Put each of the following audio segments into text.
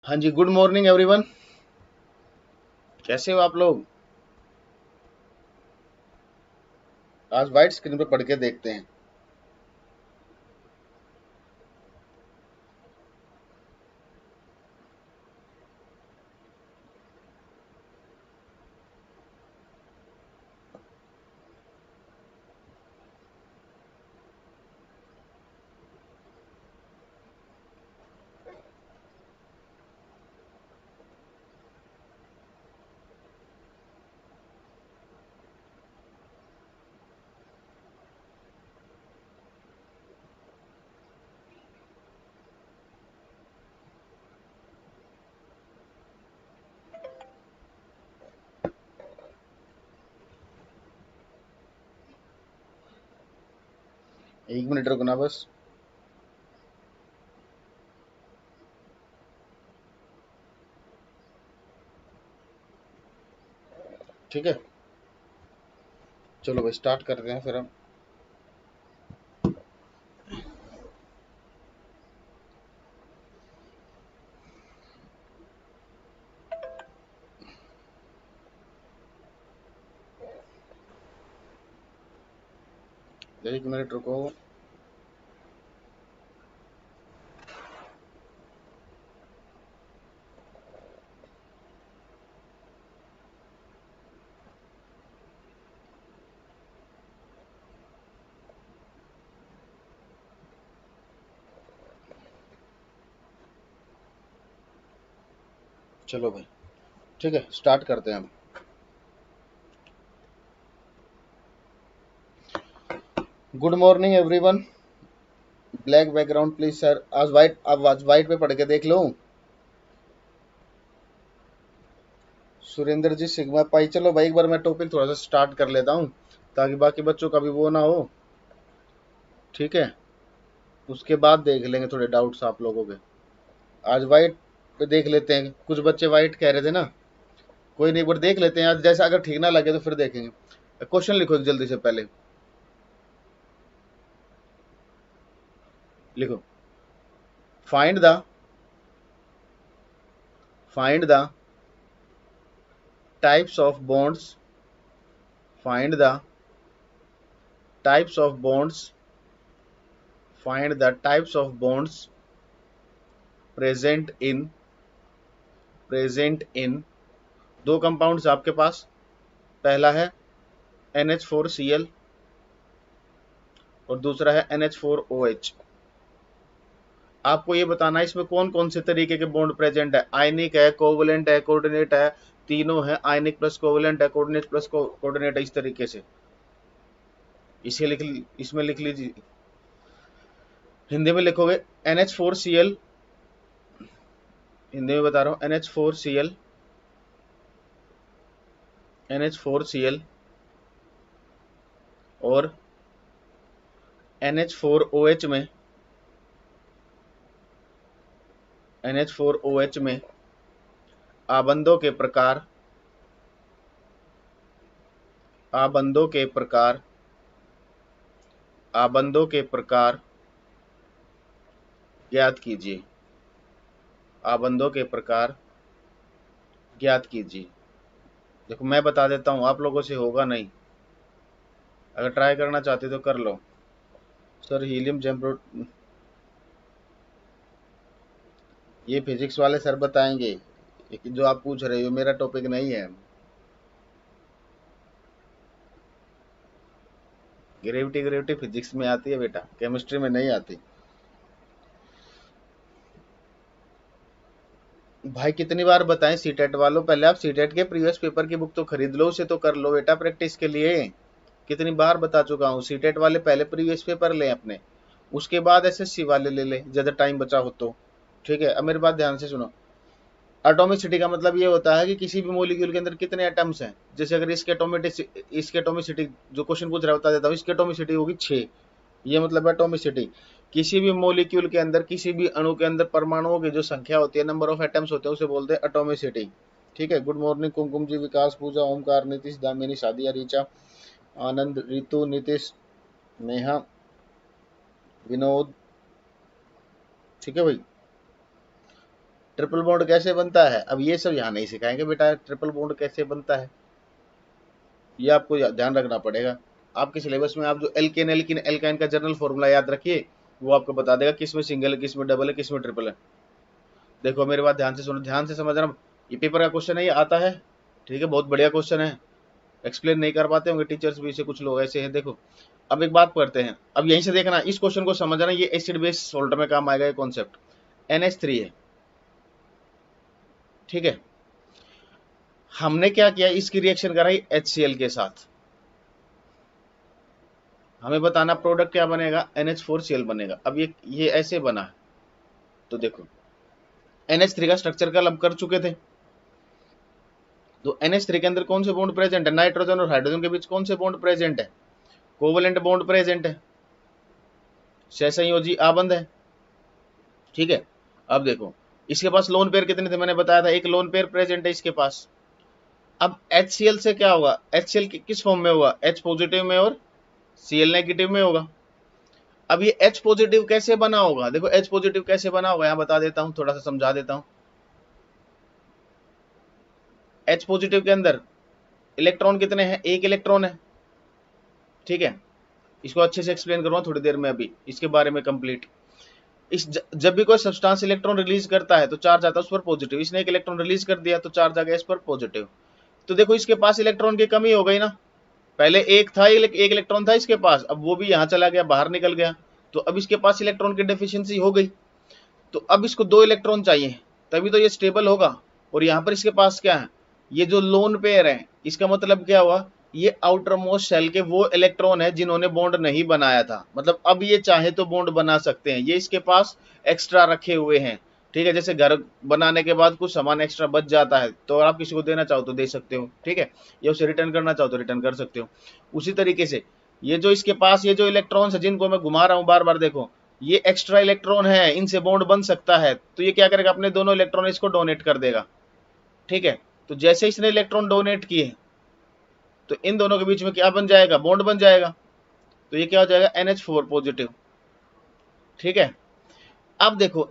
हाँ जी, good morning everyone. कैसे हो आप लोग? आज वाइट स्क्रीन पे पढ़ के देखते हैं। एक मिनट रुकना बस। ठीक है, चलो भाई स्टार्ट करते हैं फिर हम। एक मिनट रुको। चलो भाई, ठीक है, स्टार्ट करते हैं हम। Good morning everyone. Black background please sir. आज वाइट पे पढ़ के देख लो। सुरेंद्र जी सिग्मा पाई। चलो भाई, एक बार मैं टॉपिक थोड़ा सा स्टार्ट कर लेता हूँ ताकि बाकी बच्चों का भी वो ना हो। ठीक है, उसके बाद देख लेंगे थोड़े डाउट्स आप लोगों के। आज वाइट पे देख लेते हैं। कुछ बच्चे वाइट कह रहे थे ना। कोई नहीं, एक बार देख लेते हैं आज। जैसा अगर ठीक ना लगे तो फिर देखेंगे। क्वेश्चन लिखो एक जल्दी से पहले। लिखो, find the find the types of bonds. Find the types of bonds. Find the types of bonds present in दो कंपाउंड्स आपके पास। पहला है NH4Cl और दूसरा है NH4OH। आपको ये बताना है इसमें कौन कौन से तरीके के बॉन्ड प्रेजेंट है। आयनिक है, कोवलेंट है, कोऑर्डिनेट है। तीनों है, आयनिक प्लस कोवलेंट है, कोऑर्डिनेट प्लस कोऑर्डिनेट है, इस तरीके से। इसे इसमें लिख लीजिए। हिंदी में लिखोगे NH4Cl। हिंदी में बता रहा हूँ, NH4Cl और NH4OH में NH4OH में आबंधों के प्रकार आबंधों के प्रकार आबंधों के प्रकार ज्ञात कीजिए। आबंधों के प्रकार ज्ञात कीजिए। देखो मैं बता देता हूँ, आप लोगों से होगा नहीं। अगर ट्राई करना चाहते तो कर लो। सर हीलियम जैम्प्रो, ये फिजिक्स वाले सर बताएंगे। जो आप पूछ रहे हो मेरा टॉपिक नहीं है। ग्रेविटी ग्रेविटी फिजिक्स में आती है बेटा, केमिस्ट्री में नहीं आती। भाई कितनी बार बताएं सीटेट वालों, पहले आप सीटेट के प्रीवियस पेपर की बुक तो खरीद लो, उसे तो कर लो बेटा प्रैक्टिस के लिए। कितनी बार बता चुका हूँ, सीटेट वाले पहले प्रीवियस पेपर लें अपने, उसके बाद SSC वाले ले लें ज्यादा टाइम बचा हो तो। ठीक है, अब मेरी बात ध्यान से सुनो। एटॉमिसिटी का मतलब ये होता है कि किसी भी मॉलिक्यूल के अंदर कितने एटम्स हैं। जैसे अगर इसके एटोमिसिटी जो क्वेश्चन पूछ रहा है बता देता हूँ, इसकी एटोमिसिटी होगी 6। ये मतलब एटोमिसिटी। किसी भी मॉलिक्यूल के अंदर, किसी भी अणु के अंदर परमाणुओं की जो संख्या होती है, नंबर ऑफ एटम्स होते हैं, उसे बोलते हैं एटोमिसिटी। ठीक है, गुड मॉर्निंग कुमकुम जी, विकास, पूजा, ओमकार, नीतीश, दामिनी, सादिया, रीचा, आनंद, रितु, नीतीश, नेहा, विनोद। ठीक है भाई। ट्रिपल बॉन्ड कैसे बनता है, अब ये सब यहाँ नहीं सिखाएंगे बेटा, ट्रिपल बॉन्ड कैसे बनता है ये आपको ध्यान रखना पड़ेगा। आपके सिलेबस में आप जो एल्केन एल्किन एल्काइन का जनरल फॉर्मूला याद रखिए, वो आपको बता देगा किस में सिंगल है, किस में डबल है, किस में ट्रिपल है। देखो मेरी बात ध्यान से सुनो, ध्यान से समझना, ये पेपर का क्वेश्चन है, ये आता है, ठीक है, बहुत बढ़िया क्वेश्चन है, एक्सप्लेन नहीं कर पाते होंगे टीचर्स भी, इसे कुछ लोग ऐसे हैं। देखो अब एक बात करते हैं, अब यहीं से देखना, इस क्वेश्चन को समझना, ये एसिड बेस सोल्ट में काम आएगा ये कॉन्सेप्ट। NH3 है, ठीक है, हमने क्या किया, इसकी रिएक्शन कराई HCl के साथ, हमें बताना प्रोडक्ट क्या बनेगा, NH4Cl बनेगा। अब ये ऐसे बना है, तो देखो NH3 का स्ट्रक्चर कल हम कर चुके थे, तो NH3 के अंदर कौन से बॉन्ड प्रेजेंट है, नाइट्रोजन और हाइड्रोजन के बीच कौन से बॉन्ड प्रेजेंट है, कोवलेंट बॉन्ड प्रेजेंट है, सहसंयोजी आबंध है, ठीक है। अब देखो इसके पास लोन पेयर कितने थे, मैंने बताया था एक लोन पेयर प्रेजेंट है इसके पास। अब HCl से क्या होगा, HCl किस फॉर्म में होगा, H पॉजिटिव में और Cl नेगेटिव में होगा। अब ये H पॉजिटिव कैसे बना होगा, देखो H पॉजिटिव कैसे बना होगा यहां बता देता हूं, थोड़ा सा समझा देता हूं। H पॉजिटिव के अंदर इलेक्ट्रॉन कितने हैं, एक इलेक्ट्रॉन है, ठीक है, इसको अच्छे से एक्सप्लेन करूंगा थोड़ी देर में, अभी इसके बारे में कंप्लीट। जब भी कोई सब्सटेंस इलेक्ट्रॉन रिलीज करता है तो चार्ज आता है उस पर पॉजिटिव, इसने एक इलेक्ट्रॉन रिलीज कर दिया तो चार्ज आ गया इस पर पॉजिटिव। तो देखो इसके पास इलेक्ट्रॉन की कमी हो गई ना, पहले एक था, एक इलेक्ट्रॉन था इसके पास, अब वो भी यहां चला गया, बाहर निकल गया, तो अब इसके पास इलेक्ट्रॉन की डेफिशिएंसी हो गई, तो अब इसको 2 इलेक्ट्रॉन चाहिए, तभी तो ये स्टेबल होगा। और यहाँ पर इसके पास क्या है, ये जो लोन पेयर है, इसका मतलब क्या हुआ, ये आउटर मोस्ट शेल के वो इलेक्ट्रॉन है जिन्होंने बॉन्ड नहीं बनाया था, मतलब अब ये चाहे तो बॉन्ड बना सकते हैं, ये इसके पास एक्स्ट्रा रखे हुए हैं, ठीक है। जैसे घर बनाने के बाद कुछ सामान एक्स्ट्रा बच जाता है तो आप किसी को देना चाहो तो दे सकते हो, ठीक है, या उसे रिटर्न करना चाहो तो रिटर्न कर सकते हो। उसी तरीके से ये जो इसके पास ये जो इलेक्ट्रॉन्स है जिनको मैं घुमा रहा हूं बार बार, देखो ये एक्स्ट्रा इलेक्ट्रॉन है, इनसे बॉन्ड बन सकता है, तो ये क्या करेगा, अपने दोनों इलेक्ट्रॉन इसको डोनेट कर देगा, ठीक है। तो जैसे इसने इलेक्ट्रॉन डोनेट किए तो इन दोनों के बीच में क्या बन जाएगा, बॉन्ड बन जाएगा, तो ये क्या हो जाएगा, NH4 पॉजिटिव, ठीक है। अब देखो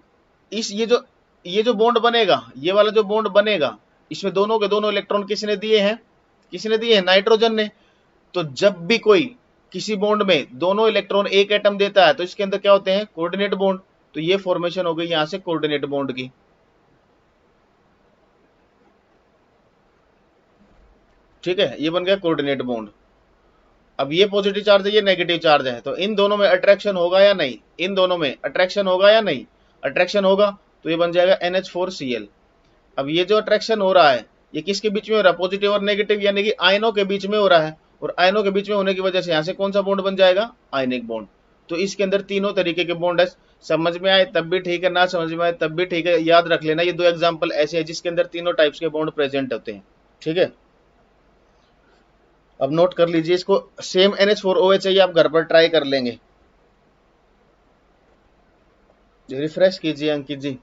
इस ये जो बॉन्ड बनेगा, ये वाला जो बॉन्ड बनेगा, इसमें दोनों के दोनों इलेक्ट्रॉन किसने दिए हैं, किसने दिए हैं, नाइट्रोजन ने। तो जब भी कोई किसी बॉन्ड में दोनों इलेक्ट्रॉन एक एटम देता है तो इसके अंदर क्या होते हैं, कोऑर्डिनेट बॉन्ड, तो ये फॉर्मेशन हो गई यहां से कोऑर्डिनेट बॉन्ड की, ठीक है, ये बन गया कोऑर्डिनेट बॉन्ड। अब ये पॉजिटिव चार्ज है, ये नेगेटिव चार्ज है, तो इन दोनों में अट्रैक्शन होगा या नहीं, इन दोनों में अट्रैक्शन होगा या नहीं, अट्रैक्शन होगा, तो ये बन जाएगा NH4Cl। अब ये जो अट्रैक्शन हो रहा है ये किसके बीच में हो रहा है, पॉजिटिव और नेगेटिव, यानी कि आयनों के बीच में हो रहा है, और आयनों के बीच में होने की वजह से यहाँ से कौन सा बॉन्ड बन जाएगा, आयनिक बॉन्ड। तो इसके अंदर तीनों तरीके के बॉन्ड है, समझ में आए तब भी ठीक है, ना समझ में आए तब भी ठीक है, याद रख लेना ये 2 एग्जाम्पल ऐसे है जिसके अंदर तीनों टाइप्स के बॉन्ड प्रेजेंट होते हैं, ठीक है। अब नोट कर लीजिए इसको, सेम NH4OH है, आप घर पर ट्राई कर लेंगे, रिफ्रेश कीजिए अंकित जी।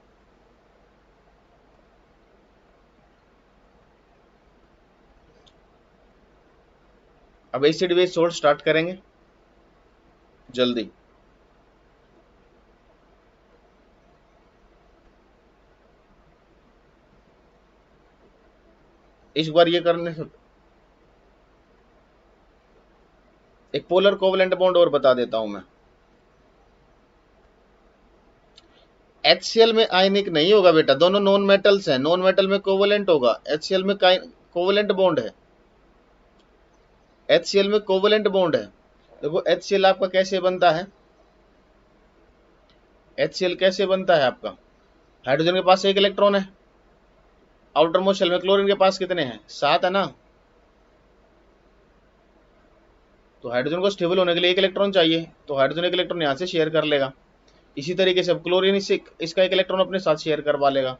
अब एसिड बेस सोल्ट स्टार्ट करेंगे जल्दी। इस बार ये करने से एक पोलर कोवलेंट बॉन्ड और बता देता हूं मैं, HCl में आयनिक नहीं होगा बेटा, दोनों नॉन मेटल्स हैं, नॉन मेटल में कोवलेंट होगा, HCl में कोवलेंट बॉन्ड है, HCl में कोवलेंट बॉन्ड है। देखो HCl आपका कैसे बनता है, HCl कैसे बनता है आपका, हाइड्रोजन के पास एक इलेक्ट्रॉन है, आउटर मोस्ट शेल में क्लोरीन के पास कितने हैं, 7 है ना, तो हाइड्रोजन को स्टेबल होने के लिए एक इलेक्ट्रॉन चाहिए, तो हाइड्रोजन एक इलेक्ट्रॉन यहाँ से शेयर कर लेगा, इसी तरीके से अब क्लोरीन इसका एक इलेक्ट्रॉन अपने साथ शेयर करवा लेगा,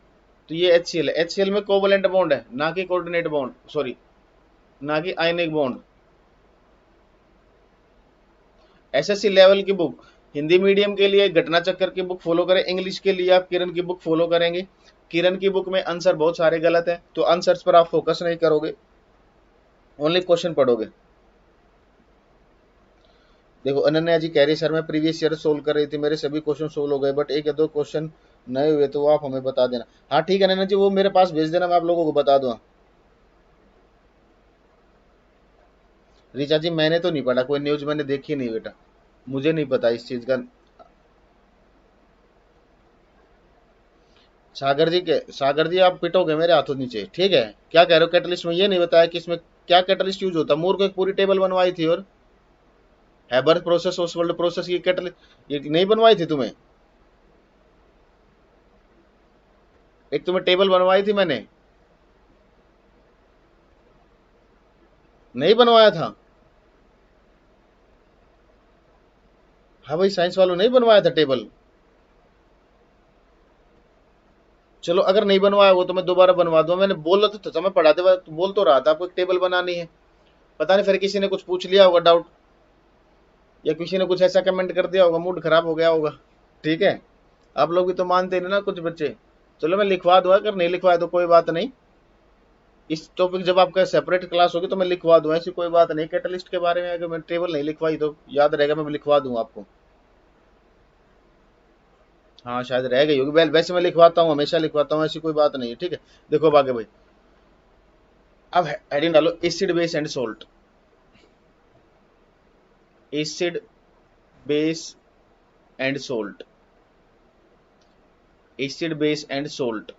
तो ये HCl है, HCl में कोवलेंट बॉन्ड है, ना कि कोऑर्डिनेट बॉन्ड, सॉरी ना कि आयनिक बॉन्ड। SSC लेवल की बुक हिंदी मीडियम के लिए घटना चक्कर की बुक फॉलो करें, इंग्लिश के लिए आप किरण की बुक फॉलो करेंगे, किरण की बुक में आंसर बहुत सारे गलत हैं, तो आंसर्स पर आप फोकस नहीं करोगे, ओनली क्वेश्चन पढ़ोगे। देखो अनन्या जी कह रही सर मैं प्रीवियस ईयर सोल्व कर रही थी, मेरे सभी क्वेश्चन सोल्व हो गए, बट एक या दो क्वेश्चन नहीं हुए तो वो आप हमें बता देना। हाँ ठीक है नैना जी, वो मेरे पास भेज देना, मैं आप लोगों को बता दूंगा। ऋचा जी मैंने तो नहीं पढ़ा, कोई न्यूज मैंने देखी नहीं बेटा, मुझे नहीं पता इस चीज का। सागर जी आप पिटोगे मेरे हाथों नीचे, ठीक है। क्या कह रहे हो, कैटलिस्ट में ये नहीं बताया कि इसमें क्या कैटलिस्ट यूज होता है। मूर को एक पूरी टेबल बनवाई थी, और हैबर प्रोसेस, ओसवाल्ड प्रोसेस की कैटलिस्ट ये नहीं बनवाई थी तुम्हें? एक तुम्हें टेबल बनवाई थी मैंने, नहीं बनवाया था? हाँ भाई, साइंस वालों नहीं बनवाया था टेबल। चलो अगर नहीं बनवाया वो तो मैं दोबारा बनवा दूंगा, मैंने बोल रहा था समय पढ़ाते वक्त बोल तो रहा था आपको एक टेबल बनानी है। पता नहीं फिर किसी ने कुछ पूछ लिया होगा डाउट, या किसी ने कुछ ऐसा कमेंट कर दिया होगा, मूड खराब हो गया होगा। ठीक है, आप लोग भी तो मानते नहीं ना कुछ बच्चे। चलो मैं लिखवा दूंगा, अगर नहीं लिखवाया तो कोई बात नहीं। इस टॉपिक जब आपका सेपरेट क्लास होगी तो मैं लिखवा दूंगा, ऐसी कोई बात नहीं। कैटलिस्ट के बारे में अगर मैं टेबल नहीं लिखवाई तो याद रहेगा, मैं लिखवा दूंगा आपको। हाँ शायद रह गई होगी, वैसे मैं लिखवाता हूँ, हमेशा लिखवाता हूँ, ऐसी कोई बात नहीं है। ठीक है, देखो अब आगे भाई, अब हेडिंग डालो acid base and salt. Acid base and salt, acid base and salt,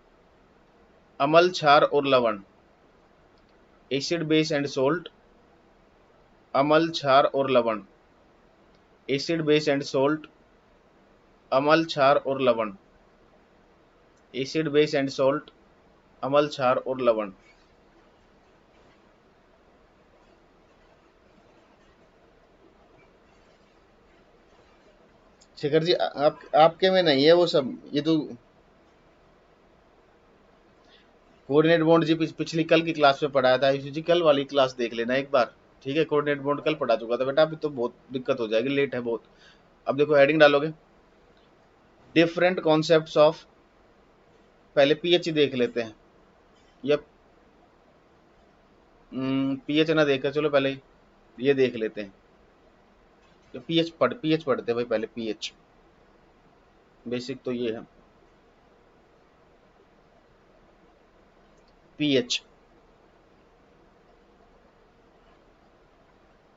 अम्ल क्षार और लवण। एसिड बेस एंड सोल्ट, अम्ल क्षार और लवण। एसिड बेस एंड सोल्ट, अम्ल क्षार और लवण। एसिड बेस एंड सोल्ट, अम्ल क्षार और लवण। शेखर जी आप आपके में नहीं है वो सब, ये तो कोऑर्डिनेट बॉन्ड जी पिछली कल की क्लास में पढ़ाया था। आयुष जी कल वाली क्लास देख लेना एक बार, ठीक है। कोऑर्डिनेट बॉन्ड कल पढ़ा चुका था बेटा, अभी तो बहुत दिक्कत हो जाएगी, लेट है बहुत। अब देखो हेडिंग डालोगे डिफरेंट कॉन्सेप्ट्स ऑफ, पहले पीएच देख लेते हैं, या पीएच ना देखकर चलो पहले ये देख लेते हैं। तो पीएच पढ़ते हैं भाई, पहले पीएच, बेसिक तो ये है पीएच।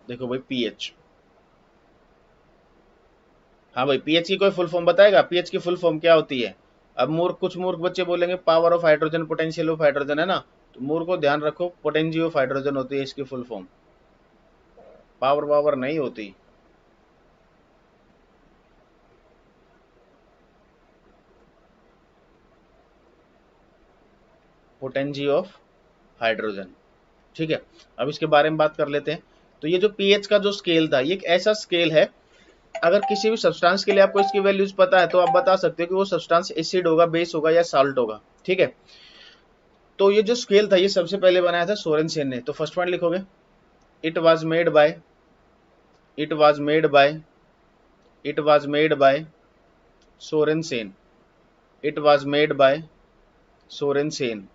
देखो भाई पीएच, हाँ भाई पीएच की कोई फुल फॉर्म बताएगा? पीएच की फुल फॉर्म क्या होती है? अब कुछ मूर्ख बच्चे बोलेंगे power of hydrogen, potential of hydrogen, है ना। तो मूर्ख को ध्यान रखो, पोटेंशियल ऑफ हाइड्रोजन होती है इसकी फुल फॉर्म, पावर पावर नहीं होती। पोटेंशियल ऑफ हाइड्रोजन, ठीक है। अब इसके बारे में बात कर लेते हैं। तो ये जो पीएच का जो स्केल था, ये एक ऐसा स्केल है, अगर किसी भी सब्सटेंस के लिए आपको इसकी वैल्यूज पता है तो आप बता सकते हो कि वो सब्सटेंस एसिड होगा, बेस होगा या साल्ट होगा, ठीक है। तो ये जो स्केल था ये सबसे पहले बनाया था सोरेनसेन ने। तो फर्स्ट पॉइंट लिखोगे, it was made by, it was made by, it was made by Sorensen, it was made by Sorensen.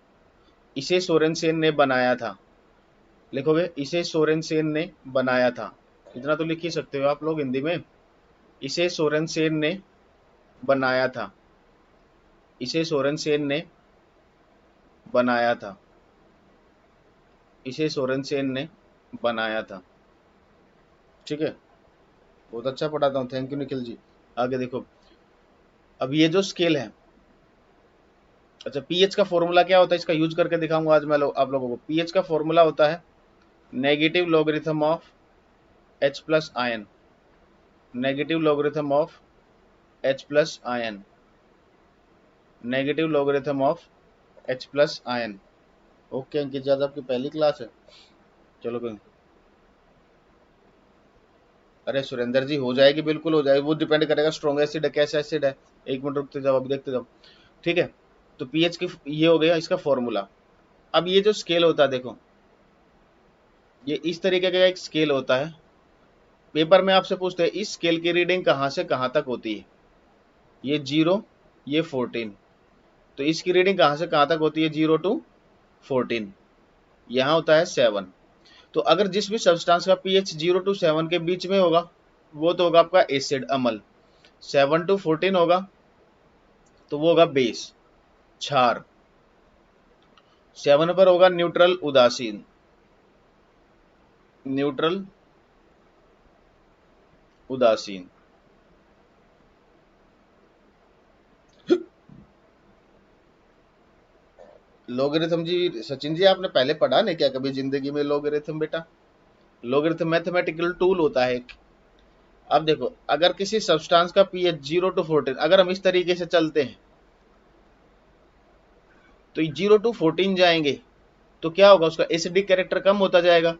इसे सोरेनसेन ने बनाया था, लिखोगे इसे सोरेनसेन ने बनाया था। इतना तो लिख ही सकते हो आप लोग हिंदी में, इसे सोरेनसेन ने बनाया था, इसे सोरेनसेन ने बनाया था, इसे सोरेनसेन ने बनाया था, ठीक है। बहुत अच्छा पढ़ाता हूँ, थैंक यू निखिल जी। आगे देखो, अब ये जो स्केल है, अच्छा पीएच का फॉर्मूला क्या होता है इसका यूज करके दिखाऊंगा आज मैं आप लोगों को। पीएच का फॉर्मूला होता है negative logarithm of H plus ion, negative logarithm of H plus ion, negative logarithm of H plus ion. Okay Ankit Yadav, आपकी पहली क्लास है, चलो कोई। अरे सुरेंद्र जी हो जाएगी, बिल्कुल हो जाएगी, वो डिपेंड करेगा स्ट्रॉन्ग एसिड है कैसा एसिड है। एक मिनट रुकते जाओ, अभी देखते जाओ, ठीक है। तो पीएच की ये हो गया इसका फॉर्मूला। अब ये जो स्केल होता है देखो, ये इस तरीके का एक स्केल होता है। पेपर में आपसे पूछते हैं इस स्केल की रीडिंग कहाँ से कहाँ तक होती है, ये 0, ये 14। तो इसकी रीडिंग कहाँ से कहाँ तक होती है, 0 to 14, यहाँ होता है 7। तो अगर जिस भी सब्सटेंस का पीएच 0 to 7 के बीच में होगा वो तो होगा आपका एसिड अम्ल, 7 to 14 होगा तो वो होगा बेस, क्षार। 7 पर होगा न्यूट्रल, उदासीन, न्यूट्रल, उदासीन। लोगरिथम जी, सचिन जी आपने पहले पढ़ा नहीं क्या कभी जिंदगी में लोगरिथम? बेटा लोगरिथम मैथमेटिकल टूल होता है एक। अब देखो, अगर किसी सब्सटेंस का पीएच 0 to 14, अगर हम इस तरीके से चलते हैं तो 0 to 14 जाएंगे तो क्या होगा, उसका एसिडिक कैरेक्टर कम होता जाएगा,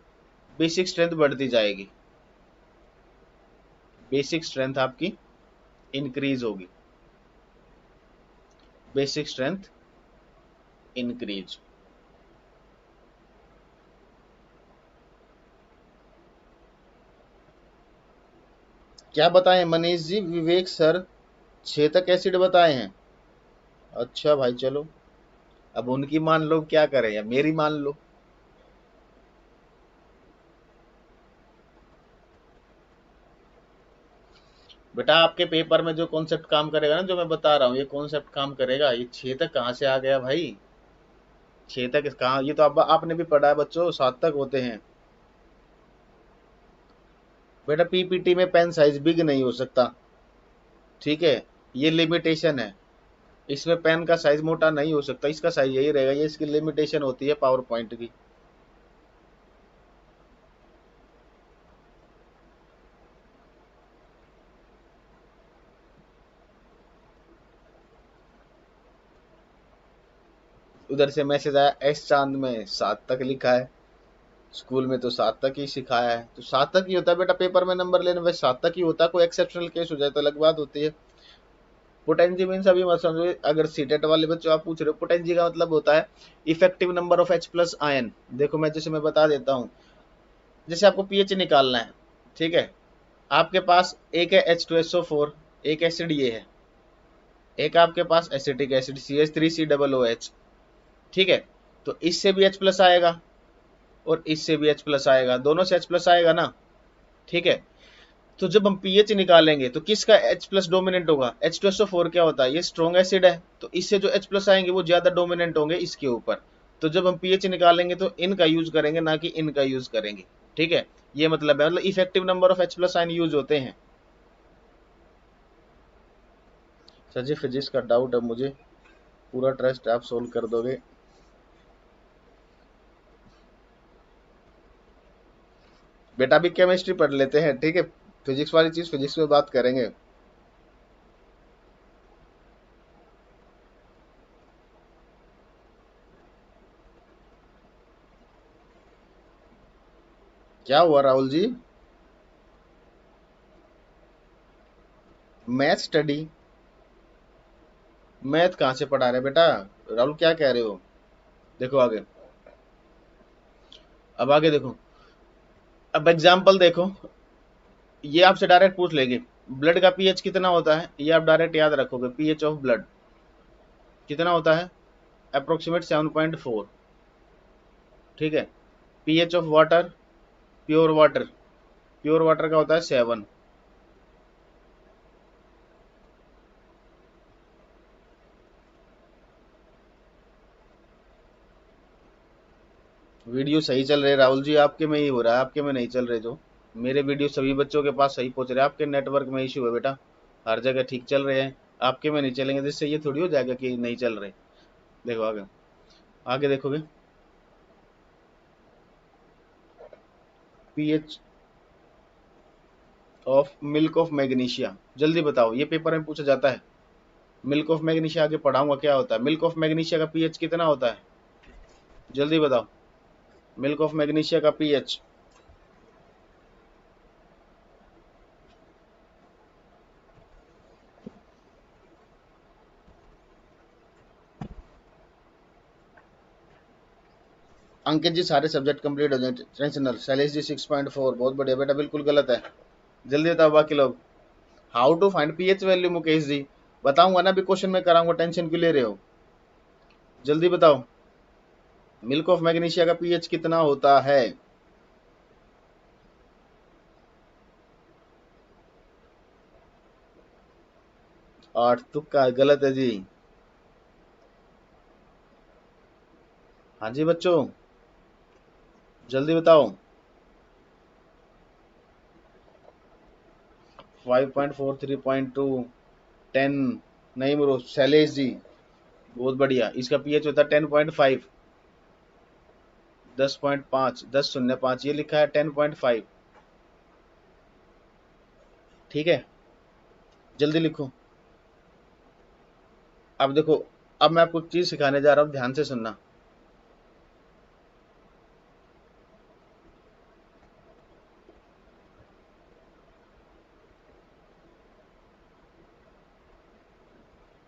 बेसिक स्ट्रेंथ बढ़ती जाएगी, बेसिक स्ट्रेंथ आपकी इंक्रीज होगी, बेसिक स्ट्रेंथ इंक्रीज। क्या बताएं मनीष जी? विवेक सर 6 तक एसिड बताए हैं। अच्छा भाई चलो, अब उनकी मान लो, क्या करें, या मेरी मान लो। बेटा आपके पेपर में जो कॉन्सेप्ट काम करेगा ना, जो मैं बता रहा हूँ, ये कॉन्सेप्ट काम करेगा। ये 6 तक कहाँ से आ गया भाई? 6 तक कहाँ, ये तो अब आपने भी पढ़ा है बच्चों, 7 तक होते हैं। बेटा पीपीटी में पेन साइज बिग नहीं हो सकता, ठीक है, ये लिमिटेशन है। इसमें पेन का साइज मोटा नहीं हो सकता, इसका साइज यही रहेगा, ये इसकी लिमिटेशन होती है पावर पॉइंट की। उधर से मैसेज आया, एस चांद में 7 तक लिखा है, स्कूल में तो 7 तक ही सिखाया है, तो 7 तक ही होता है बेटा पेपर में नंबर लेने में, 7 तक ही होता है। कोई एक्सेप्शनल केस हो जाए तो अलग बात होती है। पोटेंजी मीन्स अभी मत समझो, अगर सीटेट वाले बच्चों आप पूछ रहे हो, पोटेंजी का मतलब होता है effective number of H plus ion. देखो मैं जैसे मैं बता देता हूँ, जैसे आपको पीएच निकालना है, ठीक है, आपके पास एक है H2SO4, एक एसिड ये है, एक आपके पास एसिटिक एसिड CH3COOH, ठीक है, तो इससे भी H प्लस आएगा और इससे भी H प्लस आएगा, दोनों से H प्लस आएगा ना, ठीक है। तो जब हम पीएच निकालेंगे तो किसका H प्लस डोमिनेंट होगा? H2SO4 क्या होता है, ये स्ट्रॉन्ग एसिड है, तो इससे जो H प्लस आएंगे वो ज्यादा डोमिनेंट होंगे इसके ऊपर। तो जब हम पीएच निकालेंगे तो इनका यूज करेंगे, ना कि इनका यूज करेंगे, ठीक है। ये मतलब है, मतलब effective number of H plus ion use होते हैं। सर जी फिजिक्स का डाउट है मुझे, पूरा ट्रस्ट आप सोल्व कर दोगे। बेटा भी केमिस्ट्री पढ़ लेते हैं, ठीक है, फिजिक्स वाली चीज फिजिक्स में बात करेंगे। क्या हुआ Rahul ji? Math study? Math कहाँ से पढ़ा रहे बेटा? राहुल क्या कह रहे हो? देखो आगे, अब आगे देखो, अब एग्जाम्पल देखो, ये आपसे डायरेक्ट पूछ लेंगे ब्लड का पीएच कितना होता है, ये आप डायरेक्ट याद रखोगे, पीएच ऑफ ब्लड कितना होता है, अप्रोक्सीमेट 7.4, ठीक है। PH of water, pure water, pure water का होता है 7। वीडियो सही चल रहे राहुल जी, आपके में ही हो रहा है, आपके में नहीं चल रहे जो। मेरे वीडियो सभी बच्चों के पास सही पहुंच रहे हैं, आपके नेटवर्क में इशू है बेटा, हर जगह ठीक चल रहे हैं, आपके में नहीं चलेंगे, जिससे ये थोड़ी हो जाएगा कि नहीं चल रहे। देखो आगे, आगे देखोगे, pH of milk of magnesia, जल्दी बताओ, ये पेपर में पूछा जाता है। मिल्क ऑफ मैग्नीशिया आगे पढ़ाऊंगा क्या होता है, मिल्क ऑफ मैग्नीशिया का पीएच कितना होता है, जल्दी बताओ, मिल्क ऑफ मैग्नीशिया का पीएच। अंकित जी सारे सब्जेक्ट कंप्लीट हो जाए, टेंशनल। शैलेश जी 6.4, बहुत बढ़िया बेटा, बिल्कुल गलत है, जल्दी बताओ बाकी लोग। How to find pH value Mukesh ji, बताऊंगा ना, भी क्वेश्चन में कराऊंगा, टेंशन क्यों ले रहे हो, जल्दी बताओ, मिल्क ऑफ मैग्नीशिया का पीएच कितना होता है? 8, तुक्का गलत है जी। हाँ जी बच्चों, जल्दी बताओ। 5.4 3.2 10। नहीं ब्रो, शैलेश जी बहुत बढ़िया। इसका पीएच होता है 10.5। 10.5, 10.05 ये लिखा है 10.5। ठीक है, जल्दी लिखो। अब देखो, अब मैं आपको एक चीज सिखाने जा रहा हूँ, ध्यान से सुनना।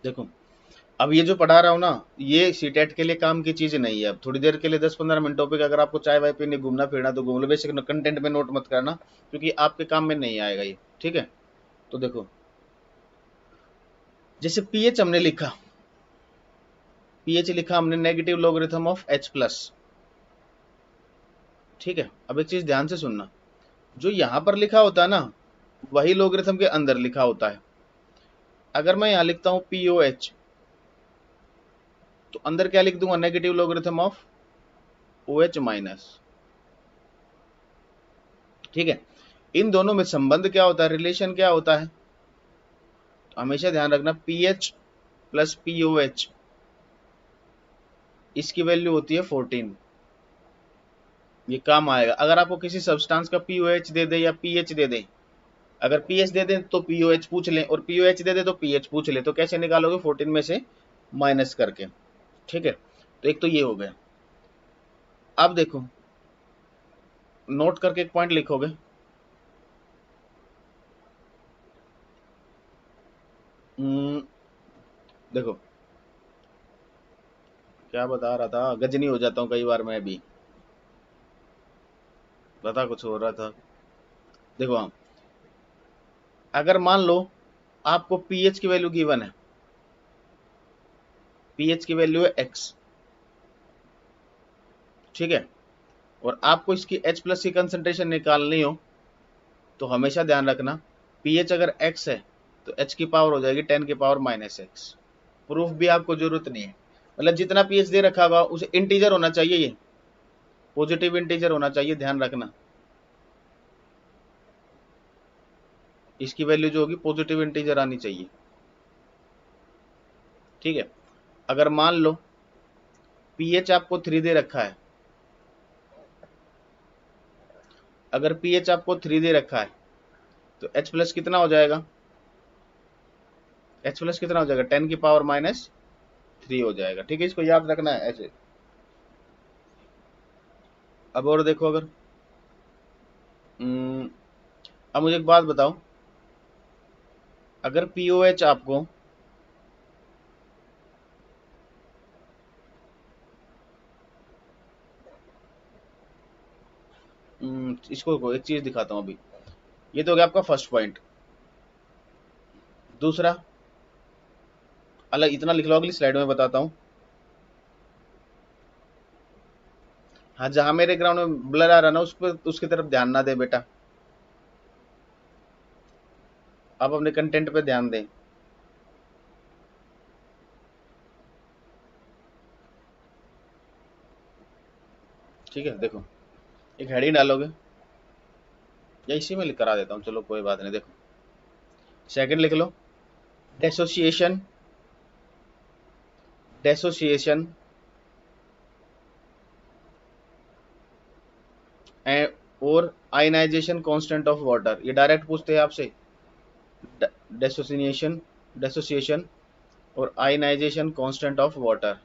देखो, अब ये जो पढ़ा रहा हूँ ना, ये सीटेट के लिए काम की चीज नहीं है। अब थोड़ी देर के लिए 10-15 मिनटों पे अगर आपको चाय वाय पीने घूमना फिरना तो घूम लो, बेसिक कंटेंट में नोट मत करना, क्योंकि आपके काम में नहीं आएगा ये। ठीक है, तो देखो, जैसे पीएच हमने लिखा, पीएच लिखा हमने negative logarithm of H plus. ठीक है, अब एक चीज ध्यान से सुनना, जो यहां पर लिखा होता है ना, वही लॉगरिथम के अंदर लिखा होता है। अगर मैं यहां लिखता हूं पीओ एच, तो अंदर क्या लिख दूंगा, negative logarithm of O H minus. ठीक है, इन दोनों में संबंध क्या होता है, रिलेशन क्या होता है, तो हमेशा ध्यान रखना, P H plus P O H, इसकी वैल्यू होती है 14। ये काम आएगा अगर आपको किसी सब्सटेंस का पी ओ एच दे दे या पी एच दे दे। अगर पी एच दे दे तो पी ओ एच पूछ लें, और पी ओ एच दे दे तो पी एच पूछ ले, तो कैसे निकालोगे, 14 में से माइनस करके। ठीक है, तो एक तो ये हो गया। अब देखो, नोट करके एक पॉइंट लिखोगे। देखो, क्या बता रहा था, गजनी हो जाता हूँ कई बार मैं भी, बता कुछ हो रहा था। देखो, हम अगर मान लो आपको पीएच की वैल्यू गिवन है, पीएच की वैल्यू है एक्स। ठीक है, और आपको इसकी एच प्लस की कंसंट्रेशन निकालनी हो, तो हमेशा ध्यान रखना, पीएच अगर एक्स है तो एच की पावर हो जाएगी 10 की पावर माइनस एक्स। प्रूफ भी आपको जरूरत नहीं है, मतलब जितना पीएच दे रखा होगा उसे इंटीजर होना चाहिए, ये पॉजिटिव इंटीजर होना चाहिए, ध्यान रखना। इसकी वैल्यू जो होगी पॉजिटिव इंटीजर आनी चाहिए। ठीक है, अगर मान लो पीएच आपको 3 दे रखा है, अगर पीएच आपको 3 दे रखा है तो एच प्लस कितना हो जाएगा, एच प्लस कितना हो जाएगा, 10 की पावर माइनस 3 हो जाएगा। ठीक है, इसको याद रखना है ऐसे। अब और देखो, अगर अब मुझे एक बात बताओ, अगर पीओएच आपको इसको एक चीज दिखाता हूं अभी। ये तो हो गया आपका फर्स्ट पॉइंट। दूसरा, अलग इतना लिख लो, अगली स्लाइड में बताता हूँ। हाँ, जहां मेरे ग्राउंड में ब्लर आ रहा ना, उस पर उसकी तरफ ध्यान ना दे बेटा, आप अपने कंटेंट पे ध्यान दें। ठीक है, देखो, एक हेडिंग डालोगे, या इसी में करा देता हूँ, चलो कोई बात नहीं। देखो, सेकंड लिख लो, डेसोसिएशन, डेसोसिएशन और आयनाइजेशन कांस्टेंट ऑफ वाटर, ये डायरेक्ट पूछते हैं आपसे। डेसोसिएशन, डेसोसिएशन और आयनाइजेशन कांस्टेंट ऑफ वाटर,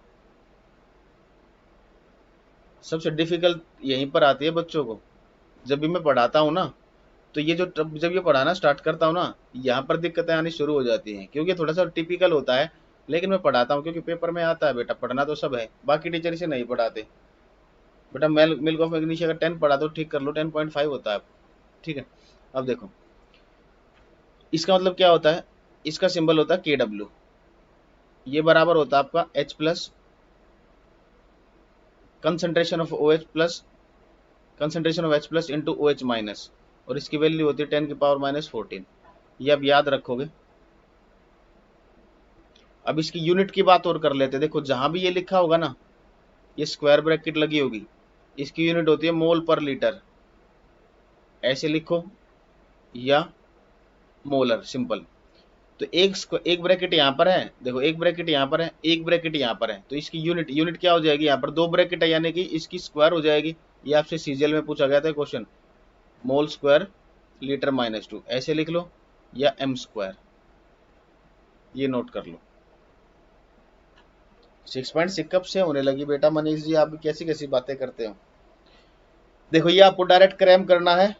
सबसे डिफिकल्ट यहीं पर आती है बच्चों को। जब भी मैं पढ़ाता हूँ ना, तो ये जो जब ये पढ़ाना स्टार्ट करता हूँ ना, यहाँ पर दिक्कतें आनी शुरू हो जाती हैं, क्योंकि थोड़ा सा टिपिकल होता है। लेकिन मैं पढ़ाता हूँ क्योंकि पेपर में आता है बेटा, पढ़ना तो सब है, बाकी टीचर इसे नहीं पढ़ाते। बेटा मिल्क ऑफ मैग्नीशिया का 10 पढ़ा दो, ठीक कर लो, 10.5 होता है। ठीक है, अब देखो, इसका मतलब क्या होता है, इसका सिंबल होता है के डब्ल्यू। ये बराबर होता है आपका H plus concentration of O H plus, concentration of H plus into O H minus, और इसकी वैल्यू होती है 10 की पावर माइनस 14। ये अब याद रखोगे। अब इसकी यूनिट की बात और कर लेते हैं। देखो, जहां भी ये लिखा होगा ना, ये स्क्वायर ब्रैकेट लगी होगी, इसकी यूनिट होती है मोल पर लीटर, ऐसे लिखो, या मोलर, सिंपल। तो एक ब्रैकेट यहाँ पर है, देखो एक ब्रैकेट यहाँ पर है, एक ब्रैकेट यहाँ पर है, तो इसकी यूनिट क्या हो जाएगी, यहाँ पर दो ब्रैकेट है यानी कि इसकी स्क्वायर हो जाएगी। ये आपसे सीजीएल में पूछा गया था क्वेश्चन, मोल स्क्वायर लीटर -2, ऐसे लिख लो, या एम स्क्वायर, ये नोट कर लो। 6.6 कब से होने लगी बेटा मनीष जी, आप कैसी कैसी बातें करते हो। देखो ये आपको डायरेक्ट क्रैम करना है।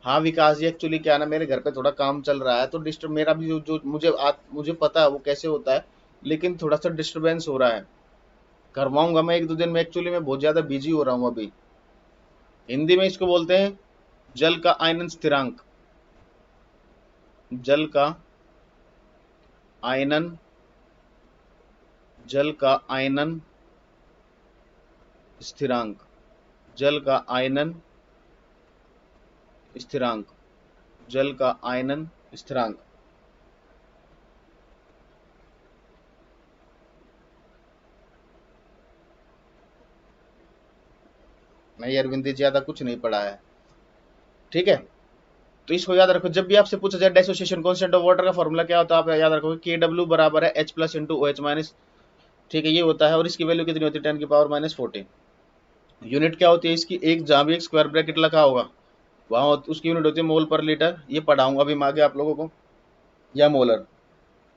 हाँ विकास जी, एक्चुअली क्या ना, मेरे घर पे थोड़ा काम चल रहा है, तो डिस्टर्ब मेरा भी जो मुझे पता है वो कैसे होता है, लेकिन थोड़ा सा डिस्टरबेंस हो रहा है। करवाऊंगा मैं 1-2 दिन में, एक्चुअली मैं बहुत ज्यादा बिजी हो रहा हूँ अभी। हिंदी में इसको बोलते हैं जल का आयनन स्थिरांक, जल का आयनन, जल का आयनन स्थिरांक, जल का आयनन स्थिरांक, जल का आयनन स्थिरांक। नहीं अरविंद जी, ज्यादा कुछ नहीं पढ़ा है, ठीक है। तो इसको याद रखो, जब भी आपसे पूछा जाए डेसोसिएशन कांस्टेंट ऑफ वाटर का फॉर्मूला क्या होता है, आप याद रखोगे KW बराबर है H+ इंटू OH माइनस, ठीक है, ये होता है। और इसकी वैल्यू कितनी होती है, 10⁻⁻14। यूनिट क्या होती है इसकी, एक जहां भी एक स्क्वायर ब्रैकेट लगा होगा वहां उसकी यूनिट होती है मोल पर लीटर, ये पढ़ाऊंगा अभी मैं आगे आप लोगों को, या मोलर।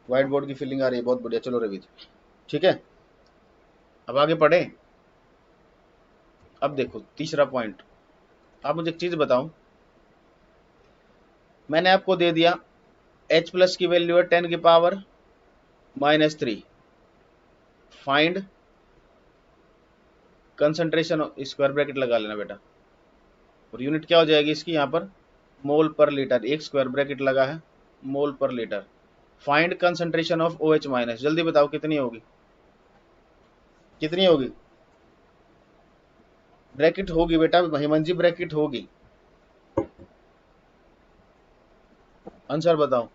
व्हाइट बोर्ड की फीलिंग आ रही है, बहुत बढ़िया, चलो रवि, ठीक है। अब आगे पढ़े। अब देखो तीसरा पॉइंट, आप मुझे एक चीज बताओ, मैंने आपको दे दिया H+ की वैल्यू है 10⁻⁻3, फाइंड कंसंट्रेशन, स्क्वायर ब्रैकेट लगा लेना बेटा, और यूनिट क्या हो जाएगी इसकी यहाँ पर, मोल पर लीटर, एक स्क्वायर ब्रैकेट लगा है, मोल पर litre. Find concentration of OH minus, जल्दी बताओ कितनी होगी, कितनी होगी। ब्रैकेट होगी बेटा हेमंत जी, ब्रैकेट होगी, आंसर बताओ।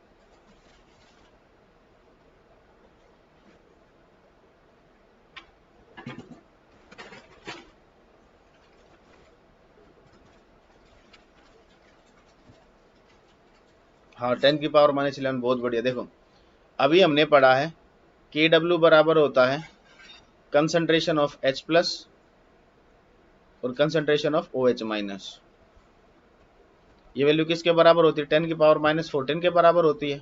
हाँ 10⁻⁻11, बहुत बढ़िया। देखो अभी हमने पढ़ा है KW बराबर होता है कंसंट्रेशन ऑफ H+ और कंसंट्रेशन ऑफ OH माइनस। ये वैल्यू किसके बराबर होती है, 10⁻⁻14 के बराबर होती है,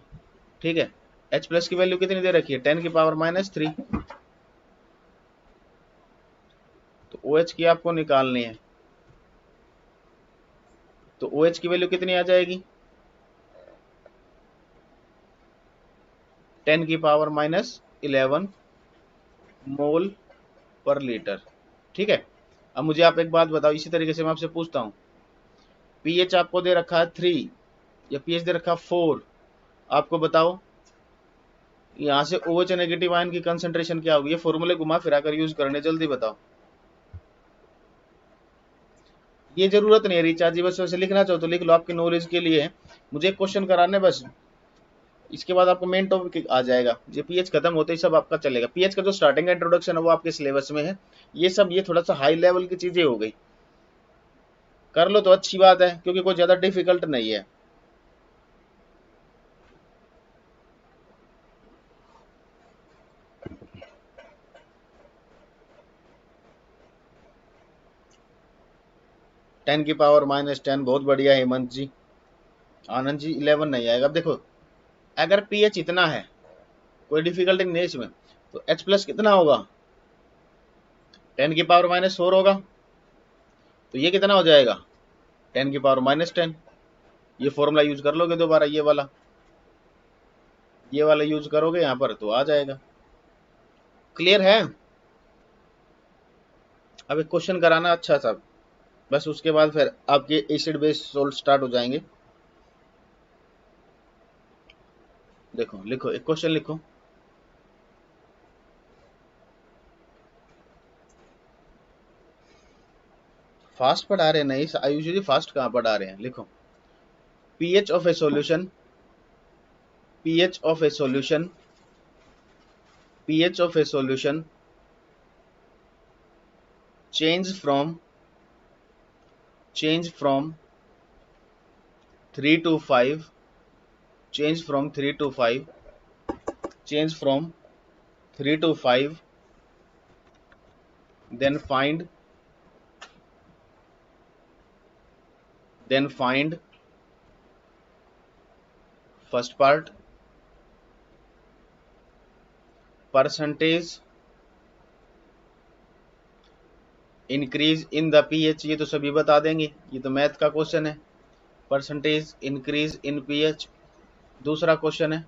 ठीक है। H+ की वैल्यू कितनी दे रखी है, 10⁻⁻3। तो OH की आपको निकालनी है, तो OH की वैल्यू कितनी आ जाएगी, 10⁻⁻11 मोल पर लीटर, ठीक है। अब मुझे आप एक बात बताओ, इसी तरीके से मैं आपसे पूछता हूँ, pH आपको दे रखा है 3 या pH दे रखा 4, आपको बताओ यहाँ से OH नेगेटिव आयन की कंसंट्रेशन क्या होगी, ये फॉर्मूले घुमा फिरा कर यूज करने, जल्दी बताओ। ये जरूरत नहीं है रिचार्ज जी, बस वैसे लिखना चाहो तो लिख लो, आपके नॉलेज के लिए है, मुझे एक क्वेश्चन कराने बस, इसके बाद आपको मेन टॉपिक आ जाएगा, ये पीएच खत्म होते ही सब आपका चलेगा। पीएच का जो स्टार्टिंग का इंट्रोडक्शन है वो आपके सिलेबस में है, ये सब ये थोड़ा सा हाई लेवल की चीजें हो गई, कर लो तो अच्छी बात है, क्योंकि कोई ज्यादा डिफिकल्ट नहीं है। (10⁻⁻10), बहुत बढ़िया हेमंत जी। आनंद जी 11 नहीं आएगा। अब देखो अगर पीएच इतना है, कोई डिफिकल्टी नहीं है इसमें, तो H+ कितना होगा, 10⁻⁻4 होगा, तो ये कितना हो जाएगा, 10⁻⁻10। ये फॉर्मूला यूज कर लोगे दोबारा, ये वाला यूज करोगे यहाँ पर तो आ जाएगा। क्लियर है। अब एक क्वेश्चन कराना अच्छा सा, बस उसके बाद फिर आपके एसिड बेस सोल्ट स्टार्ट हो जाएंगे। देखो लिखो, एक क्वेश्चन लिखो, फास्ट पढ़ा रहे हैं, नहीं यूजुअली फास्ट कहाँ पढ़ा रहे हैं, लिखो pH of A solution, pH of A solution, pH of a solution change from 3 to 5 change from 3 to 5 change from 3 to 5 then find first part percentage increase in the pH, ये तो सभी बता देंगे, ये तो मैथ का question है। Percentage increase in pH. दूसरा क्वेश्चन है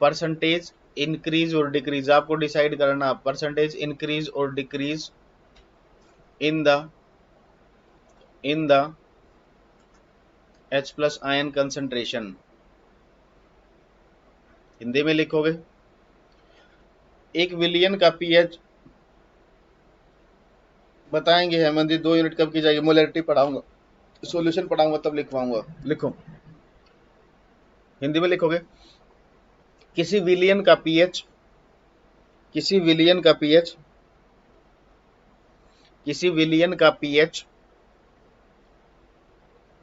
परसेंटेज इंक्रीज और डिक्रीज, आपको डिसाइड करना परसेंटेज इंक्रीज और decrease in the H+ ion concentration. Hindi में लिखोगे 1 विलियन का पीएच बताएंगे हेमंत जी, 2 यूनिट कब की जाएगी? मोलैरिटी पढ़ाऊंगा, सॉल्यूशन पढ़ाऊंगा तब लिखवाऊंगा। लिखो, हिंदी में लिखोगे किसी विलियन का पीएच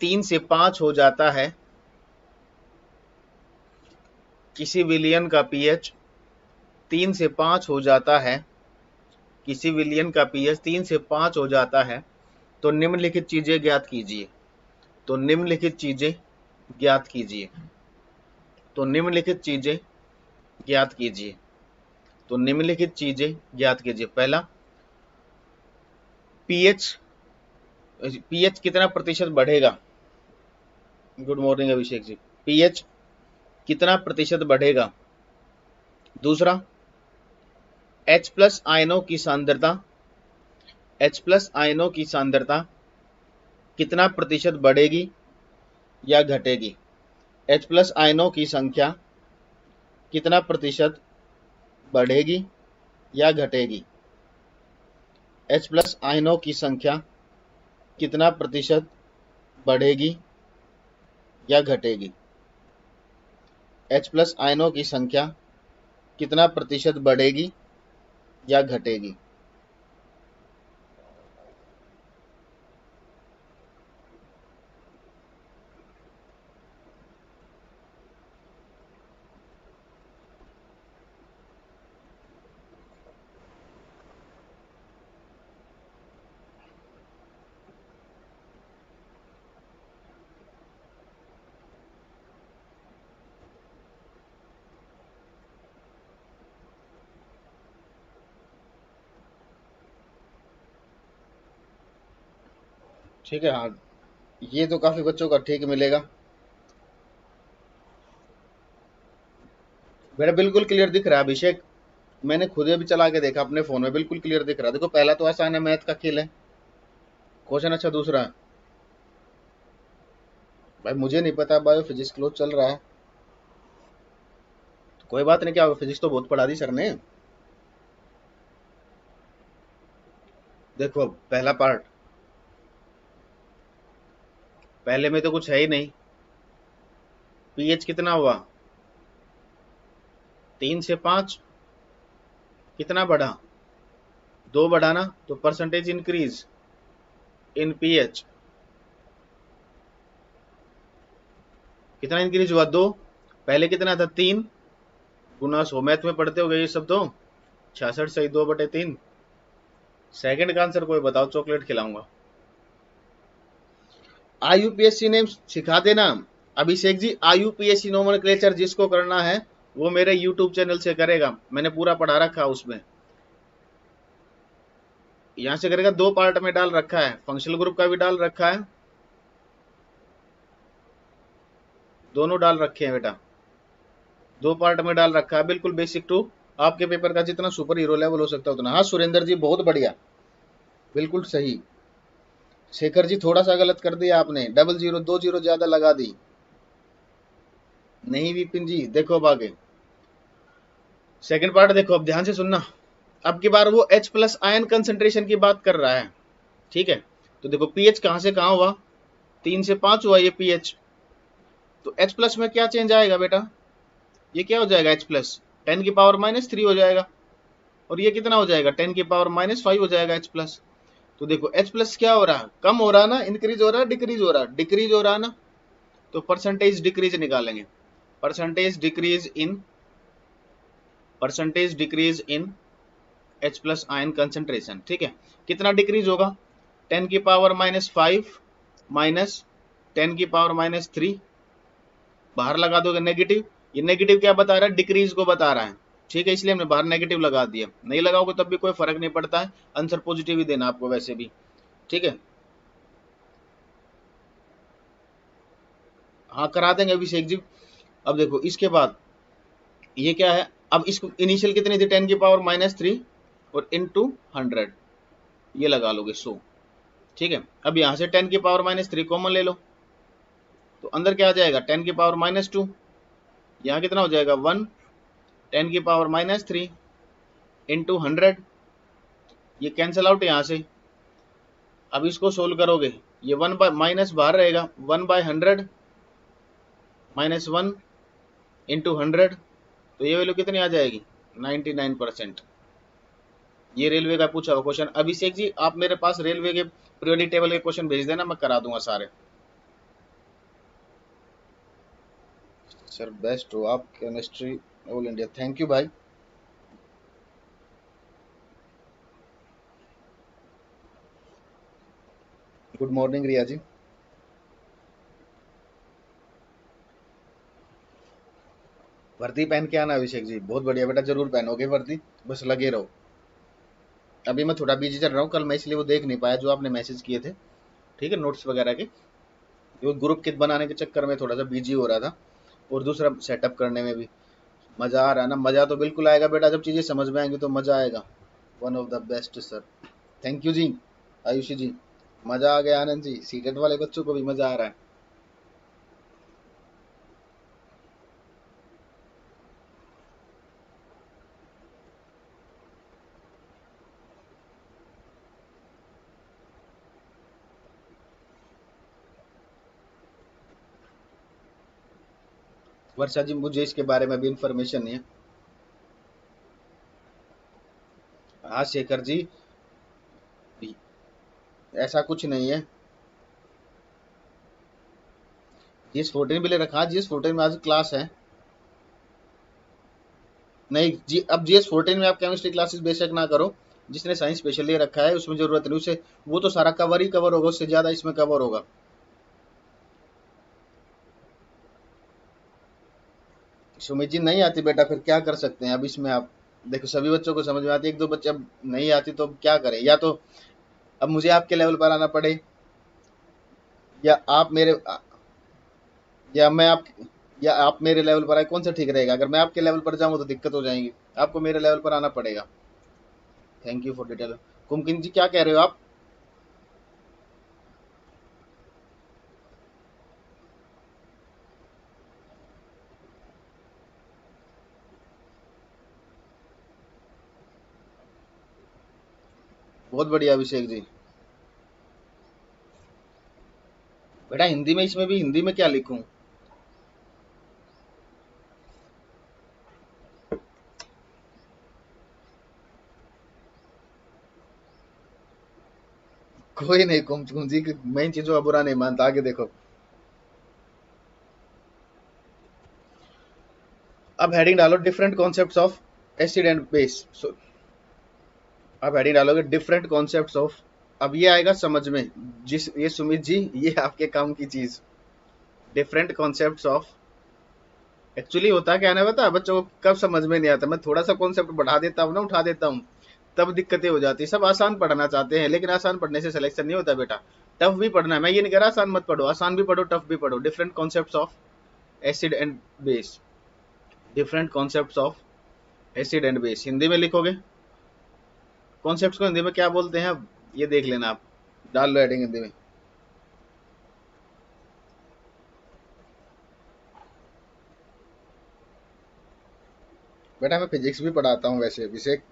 3 से 5 हो जाता है। किसी विलियन का पीएच 3 से 5 हो जाता है, किसी विलियन का पीएच 3 से 5 हो जाता है तो निम्नलिखित चीजें ज्ञात कीजिए। तो निम्नलिखित चीजें ज्ञात कीजिए। तो निम्नलिखित चीजें ज्ञात कीजिए। तो निम्नलिखित चीजें ज्ञात कीजिए। पहला, पीएच कितना प्रतिशत बढ़ेगा? Good morning Abhishek ji. PH कितना प्रतिशत बढ़ेगा? दूसरा, H+ आयनों की सांद्रता कितना प्रतिशत बढ़ेगी या घटेगी? H+ आयनों की संख्या कितना प्रतिशत बढ़ेगी या घटेगी? H+ आयनों की संख्या कितना प्रतिशत बढ़ेगी या घटेगी? H+ आयनों की संख्या कितना प्रतिशत बढ़ेगी या घटेगी? ठीक है, हाँ, ये तो काफी बच्चों का ठीक मिलेगा। बेटा बिल्कुल क्लियर दिख रहा है अभिषेक, मैंने खुद भी चला के देखा अपने फोन में, बिल्कुल क्लियर दिख रहा है। देखो पहला तो आसान है, मैथ का खेल है क्वेश्चन। अच्छा दूसरा, भाई मुझे नहीं पता, बायो फिजिक्स क्लोज चल रहा है, तो कोई बात नहीं, क्या होगा, फिजिक्स तो बहुत पढ़ा दी सर ने। देखो पहला पार्ट, पहले में तो कुछ है ही नहीं। पीएच कितना हुआ? 3 से 5 कितना बढ़ा? 2 बढ़ा ना, तो परसेंटेज इंक्रीज इन पीएच कितना इंक्रीज हुआ? 2। पहले कितना था? 3 गुना 100। मैथ में पढ़ते हो गए ये सब तो। 66 सही 2/3। सेकंड का आंसर कोई बताओ, चॉकलेट खिलाऊंगा। आईयूपीएससी नेम सिखा देना अभिषेक जी। आईयूपीएससी नोमेनक्लेचर जिसको करना है वो मेरे यूट्यूब चैनल से करेगा, मैंने पूरा पढ़ा रखा है उसमें। यहां से करेगा, 2 पार्ट में डाल रखा है, फंक्शनल ग्रुप का भी डाल रखा है, दोनों डाल रखे हैं बेटा, 2 पार्ट में डाल रखा है। बिल्कुल बेसिक टू आपके पेपर का जितना सुपर हीरो लेवल हो सकता है उतना। हाँ सुरेंद्र जी बहुत बढ़िया, बिल्कुल सही। शेखर जी थोड़ा सा गलत कर दिया आपने, 00 2 0 ज्यादा लगा दी। नहीं विपिन जी, देखो अब आगे सेकंड पार्ट देखो, अब ध्यान से सुनना। अब की बार वो H+ आयन कंसंट्रेशन की बात कर रहा है, ठीक है। तो देखो पीएच कहां से कहां हुआ? 3 से 5 हुआ ये पीएच। तो H+ में क्या चेंज आएगा बेटा? ये क्या हो जाएगा H+? 10⁻³ हो जाएगा, और ये कितना हो जाएगा, 10⁻⁵ हो जाएगा H प्लस। तो देखो H प्लस क्या हो रहा है, कम हो रहा ना, इंक्रीज हो रहा है, डिक्रीज हो रहा है, डिक्रीज हो रहा है ना, तो परसेंटेज डिक्रीज निकालेंगे, percentage decrease in H plus ion concentration. ठीक है, कितना डिक्रीज होगा, 10⁻⁵ माइनस 10⁻³ बाहर लगा दोगे नेगेटिव, ये नेगेटिव क्या बता रहा है, डिक्रीज को बता रहा है। ठीक है, इसलिए हमने बाहर नेगेटिव लगा दिया, नहीं लगाओगे तब भी कोई फर्क नहीं पड़ता है, आंसर पॉजिटिव ही देना आपको वैसे भी। ठीक है, हाँ करा देंगे अभिषेक जी। अब देखो इसके बाद ये क्या है, अब इसको इनिशियल कितनी थी, 10⁻³ और इंटू 100, ये लगा लोगे 100। ठीक है, अब यहाँ से 10⁻³ कॉमन ले लो, तो अंदर क्या आ जाएगा, 10⁻², यहाँ कितना हो जाएगा 1, 10⁻³ इंटू 100, ये कैंसिल आउट यहाँ से। अब इसको सोल्व करोगे, ये 1 बाय माइनस बाहर रहेगा, 1/100 माइनस 1 इंटू 100, तो ये वैल्यू कितनी आ जाएगी, 99%। ये रेलवे का पूछा हुआ क्वेश्चन। अभिषेक जी आप मेरे पास रेलवे के पीरियोडिक टेबल के क्वेश्चन भेज देना, मैं करा दूंगा सारे। सर बेस्ट हो आप, chemistry all India, thank you भाई। गुड मॉर्निंग रिया जी। वर्दी पहन के आना अभिषेक जी, बहुत बढ़िया बेटा, जरूर पहनोगे वर्दी, बस लगे रहो। अभी मैं थोड़ा बिजी चल रहा हूँ, कल मैं इसलिए वो देख नहीं पाया जो आपने मैसेज किए थे। ठीक है, नोट्स वगैरह के, वो ग्रुप किट बनाने के चक्कर में थोड़ा सा बिजी हो रहा था, और दूसरा सेटअप करने में भी। मजा आ रहा है ना, मजा तो बिल्कुल आएगा बेटा, जब चीजें समझ में आएंगी तो मजा आएगा। One of the best sir, thank you ji. Ayushi ji मजा आ गया, आनंद जी सीटेट वाले बच्चों को भी मजा आ रहा है। वर्षा जी मुझे इसके बारे में भी इंफॉर्मेशन नहीं है। हाँ शेखर जी, ऐसा कुछ नहीं है, GS14 भी ले रखा है, GS14 में आज क्लास है। नहीं जी, अब GS14 में आप केमिस्ट्री क्लासेस बेशक ना करो, जिसने साइंस स्पेशल ले रखा है उसमें जरूरत नहीं, उसे वो तो सारा कवर ही कवर होगा, उससे ज्यादा इसमें कवर होगा। सुमित जी नहीं आती बेटा, फिर क्या कर सकते हैं अब इसमें आप, देखो सभी बच्चों को समझ में आती है, एक दो बच्चे अब नहीं आती तो अब क्या करें, या तो अब मुझे आपके लेवल पर आना पड़े, या आप मेरे, या मैं आप, या आप मेरे लेवल पर आए, कौन सा ठीक रहेगा, अगर मैं आपके लेवल पर जाऊँ तो दिक्कत हो जाएगी, आपको मेरे लेवल पर आना पड़ेगा। Thank you for detail. Kumkin ji क्या कह रहे हो आप, बहुत बढ़िया अभिषेक जी। बेटा हिंदी में, इसमें भी हिंदी में क्या लिखूं, कोई नहीं, कुमकुम जी मेन चीजों का बुरा नहीं मानता, आगे देखो। अब हेडिंग डालो different concepts of acid and base, अब हेडिंग डालोगे डिफरेंट कॉन्सेप्ट्स ऑफ, अब ये आएगा समझ में, जिस ये सुमित जी ये आपके काम की चीज, डिफरेंट कॉन्सेप्ट्स ऑफ। एक्चुअली होता क्या है ना, बता बच्चों को कब समझ में नहीं आता, मैं थोड़ा सा कॉन्सेप्ट बढ़ा देता हूँ ना, उठा देता हूँ, तब दिक्कतें हो जाती है। सब आसान पढ़ना चाहते हैं, लेकिन आसान पढ़ने से सिलेक्शन नहीं होता बेटा, टफ भी पढ़ना है। मैं ये नहीं कह रहा आसान मत पढ़ो, आसान भी पढ़ो, टफ भी पढ़ो। Different concepts of acid and base, different concepts of acid and base, Hindi में लिखोगे। कॉन्सेप्ट्स को हिंदी में क्या बोलते हैं, अब ये देख लेना आप, डाल लो हेडिंग हिंदी में। बेटा मैं फिजिक्स भी पढ़ाता हूँ वैसे अभिषेक।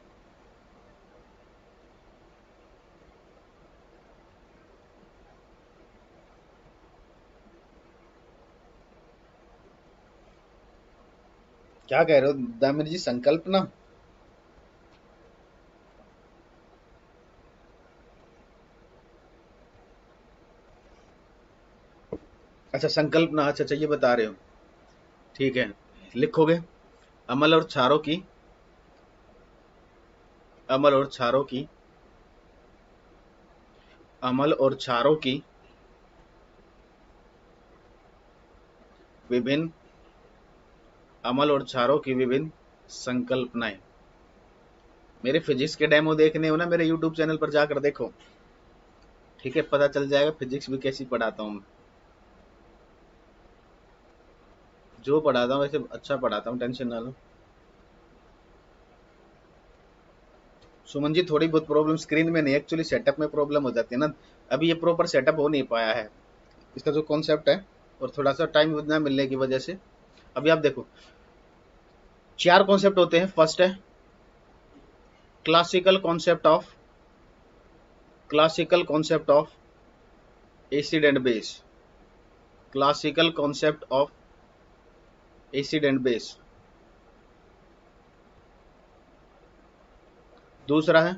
क्या कह रहे हो दामिनी जी, संकल्पना? अच्छा संकल्पना, अच्छा अच्छा, ये बता रहे हो। ठीक है, लिखोगे। अमल और छारों की, अमल और छारों की, अमल और छारों की विभिन्न, अमल और छारों की विभिन्न संकल्पनाएं। मेरे फिजिक्स के डेमो देखने हो ना, मेरे यूट्यूब चैनल पर जाकर देखो। ठीक है, पता चल जाएगा फिजिक्स भी कैसी पढ़ाता हूँ मैं। जो पढ़ाता हूँ वैसे अच्छा पढ़ाता हूँ, टेंशन ना लो। सुमन जी, थोड़ी बहुत प्रॉब्लम स्क्रीन में नहीं, एक्चुअली सेटअप में प्रॉब्लम हो जाती है ना। अभी ये प्रॉपर सेटअप हो नहीं पाया है, इसका जो कॉन्सेप्ट है, और थोड़ा सा टाइम ना मिलने की वजह से। अभी आप देखो, चार कॉन्सेप्ट होते हैं। फर्स्ट है classical concept of, classical concept of acid and base, classical concept of acid and base. दूसरा है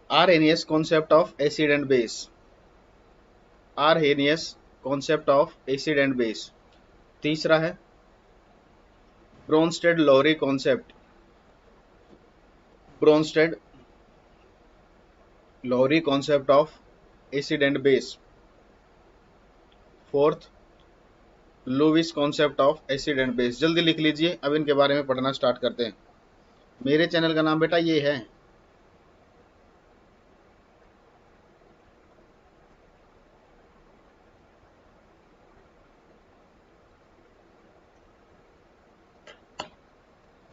Arrhenius concept of acid and base, Arrhenius concept of acid and base. तीसरा है Bronsted Lowry concept, Bronsted Lowry concept of acid and base. Fourth, Lewis concept of acid and base. जल्दी लिख लीजिए, अब इनके बारे में पढ़ना स्टार्ट करते हैं। मेरे चैनल का नाम बेटा ये है।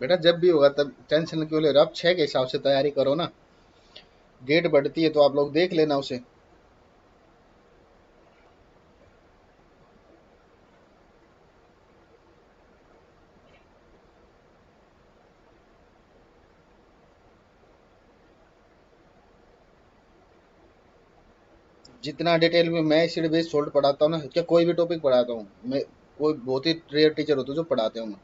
बेटा जब भी होगा तब टेंशन क्यों ले रहे हो आप? 6 के हिसाब से तैयारी करो ना, डेट बढ़ती है तो आप लोग देख लेना उसे। जितना डिटेल में मैं एसिड बेस सोल्ट पढ़ाता हूँ ना, क्या कोई भी टॉपिक पढ़ाता हूँ मैं, कोई बहुत ही रेयर टीचर होते हैं जो पढ़ाते हूँ मैं।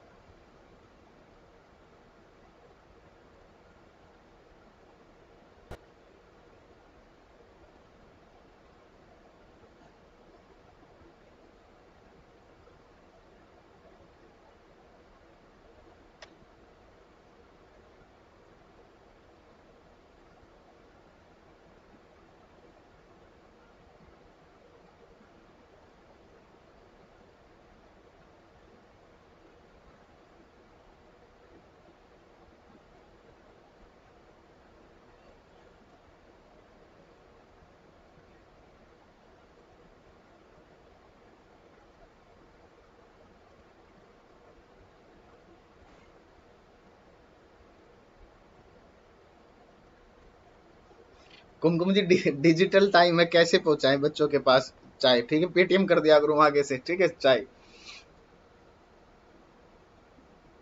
कुमकुम जी, डिजिटल टाइम में कैसे पहुंचाएं बच्चों के पास चाय? ठीक है, पेटीएम कर दिया करूँ आगे से, ठीक है चाय।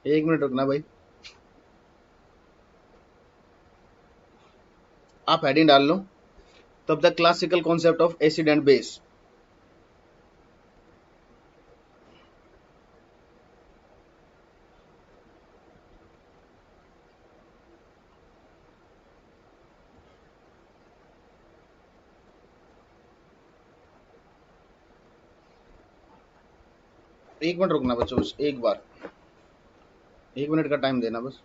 1 मिनट रुकना भाई, आप हेडिंग डाल लो। तब तक classical concept of acid and base. एक मिनट रुकना बच्चों, बस एक बार, 1 मिनट का टाइम देना बस।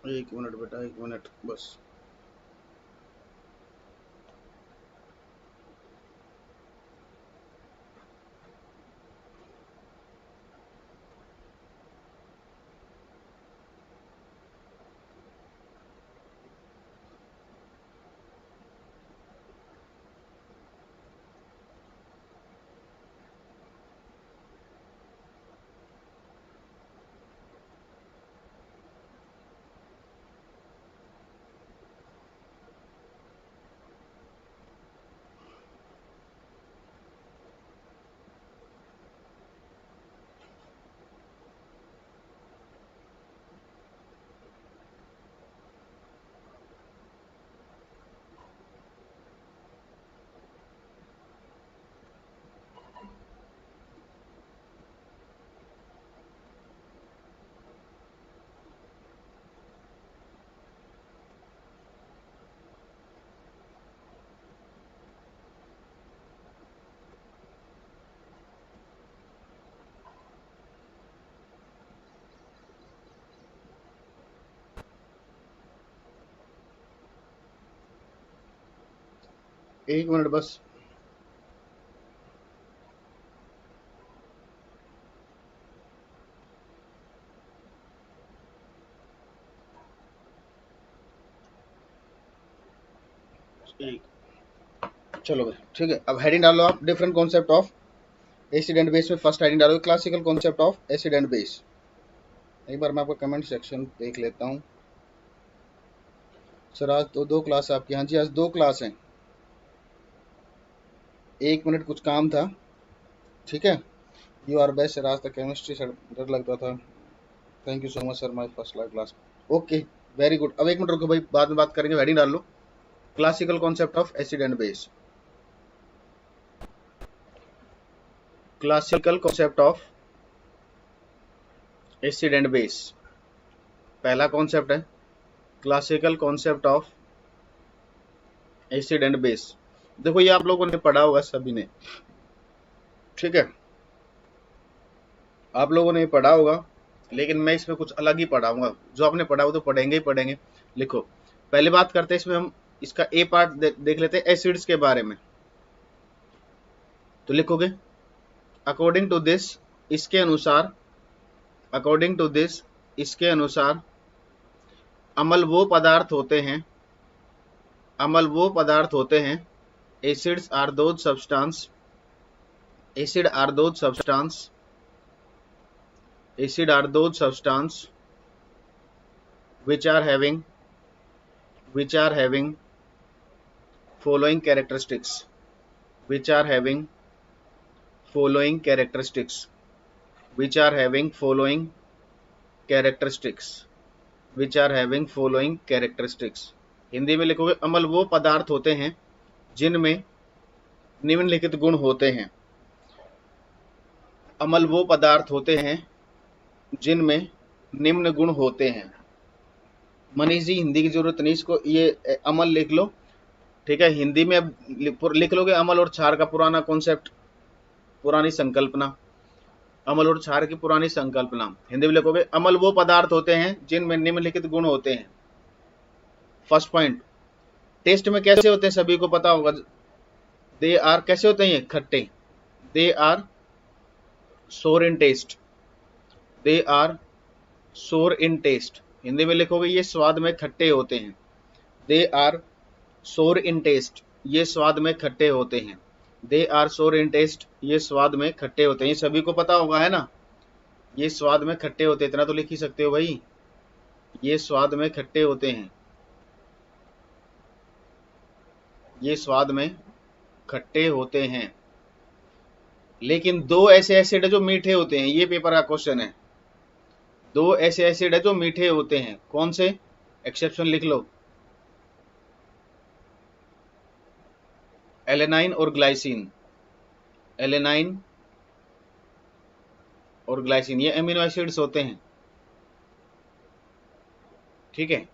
एक मिनट बेटा, एक मिनट बस। एक मिनट बस। एक, चलो भाई ठीक है। अब हेडिंग डालो आप, different concept of acid and base में फर्स्ट हेडिंग डालो classical concept of acid and base. एक बार मैं आपका कमेंट सेक्शन देख लेता हूँ। सर आज तो दो क्लास आपकी? हाँ जी आज दो क्लास हैं। एक मिनट कुछ काम था, ठीक है। यू आर बेस्ट सर, आज तक केमिस्ट्री सर डर लगता था। Thank you so much sir, my first class. Okay very good. अब एक मिनट रुको भाई, बाद में बात करेंगे। हेडिंग डाल लो classical concept of acid and base. Classical concept of acid and base, पहला कॉन्सेप्ट है classical concept of acid and base. देखो ये आप लोगों ने पढ़ा होगा सभी ने, ठीक है, आप लोगों ने पढ़ा होगा, लेकिन मैं इसमें कुछ अलग ही पढ़ाऊंगा। जो आपने पढ़ा वो तो पढ़ेंगे ही पढ़ेंगे। लिखो, पहले बात करते हैं इसमें हम इसका ए पार्ट देख लेते हैं एसिड्स के बारे में। तो लिखोगे अकॉर्डिंग टू दिस, इसके अनुसार, अकॉर्डिंग टू दिस इसके अनुसार अम्ल वो पदार्थ होते हैं, अम्ल वो पदार्थ होते हैं, acids are those substance, acid are those substance, acid are those substance which are having following characteristics, which are having following characteristics, which are having following characteristics, which are having following characteristics। Hindi में लिखोगे अम्ल वो पदार्थ होते हैं जिनमें निम्नलिखित गुण होते हैं, अम्ल वो पदार्थ होते हैं जिनमें निम्न गुण होते हैं। मनीष जी हिंदी की जरूरत नहीं, इसको ये अमल लिख लो, ठीक है। हिंदी में अब लिख लोगे अमल और क्षार का पुराना कॉन्सेप्ट, पुरानी संकल्पना, अमल और क्षार की पुरानी संकल्पना। हिंदी में लिखोगे अमल वो पदार्थ होते हैं जिनमें निम्नलिखित गुण होते हैं। फर्स्ट पॉइंट, टेस्ट में कैसे होते हैं सभी को पता होगा। दे आर कैसे होते हैं ये खट्टे, दे आर सोर इन टेस्ट, दे आर सोर इन टेस्ट। हिंदी में लिखोगे ये स्वाद में खट्टे होते हैं, दे आर सोर इन टेस्ट, ये स्वाद में खट्टे होते हैं, दे आर सोर इन टेस्ट, ये स्वाद में खट्टे होते हैं। ये सभी को पता होगा है ना, ये स्वाद में खट्टे होते हैं, इतना तो लिख ही सकते हो भाई, ये स्वाद में खट्टे होते हैं, ये स्वाद में खट्टे होते हैं। लेकिन दो ऐसे एसिड है जो मीठे होते हैं, ये पेपर का क्वेश्चन है। दो ऐसे एसिड है जो मीठे होते हैं, कौन से? एक्सेप्शन लिख लो, एलेनाइन और ग्लाइसिन, एलेनाइन और ग्लाइसिन ये अमीनो एसिड्स होते हैं, ठीक है।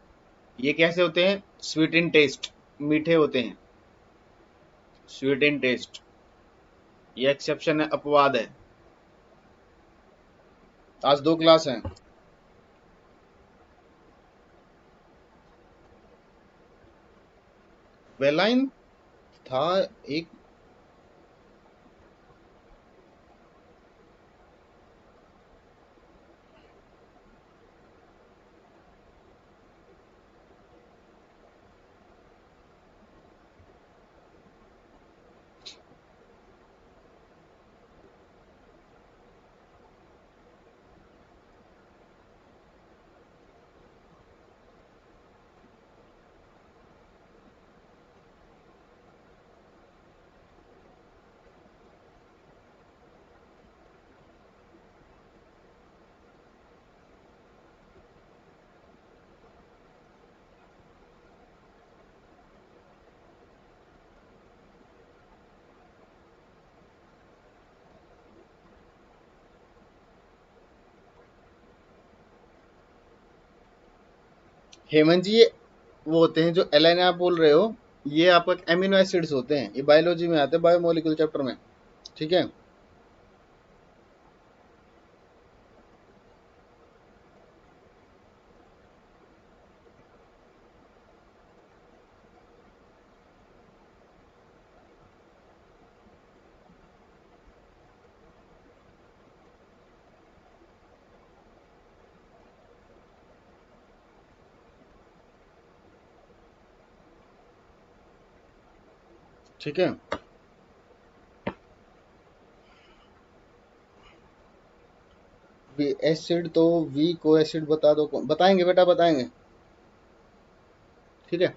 ये कैसे होते हैं? स्वीट इन टेस्ट, मीठे होते हैं, स्वीट इन टेस्ट। ये एक्सेप्शन है, अपवाद है। आज दो क्लास हैं, वेलाइन था एक, हेमंत जी ये वो होते हैं जो एलाइन आप बोल रहे हो, ये आपका एमिनो एसिड्स होते हैं, ये बायोलॉजी में आते हैं, बायोमोलिकुलर चैप्टर में। ठीक है, ठीक है। एसिड तो वी को एसिड बता दो, बताएंगे बेटा बताएंगे। ठीक है,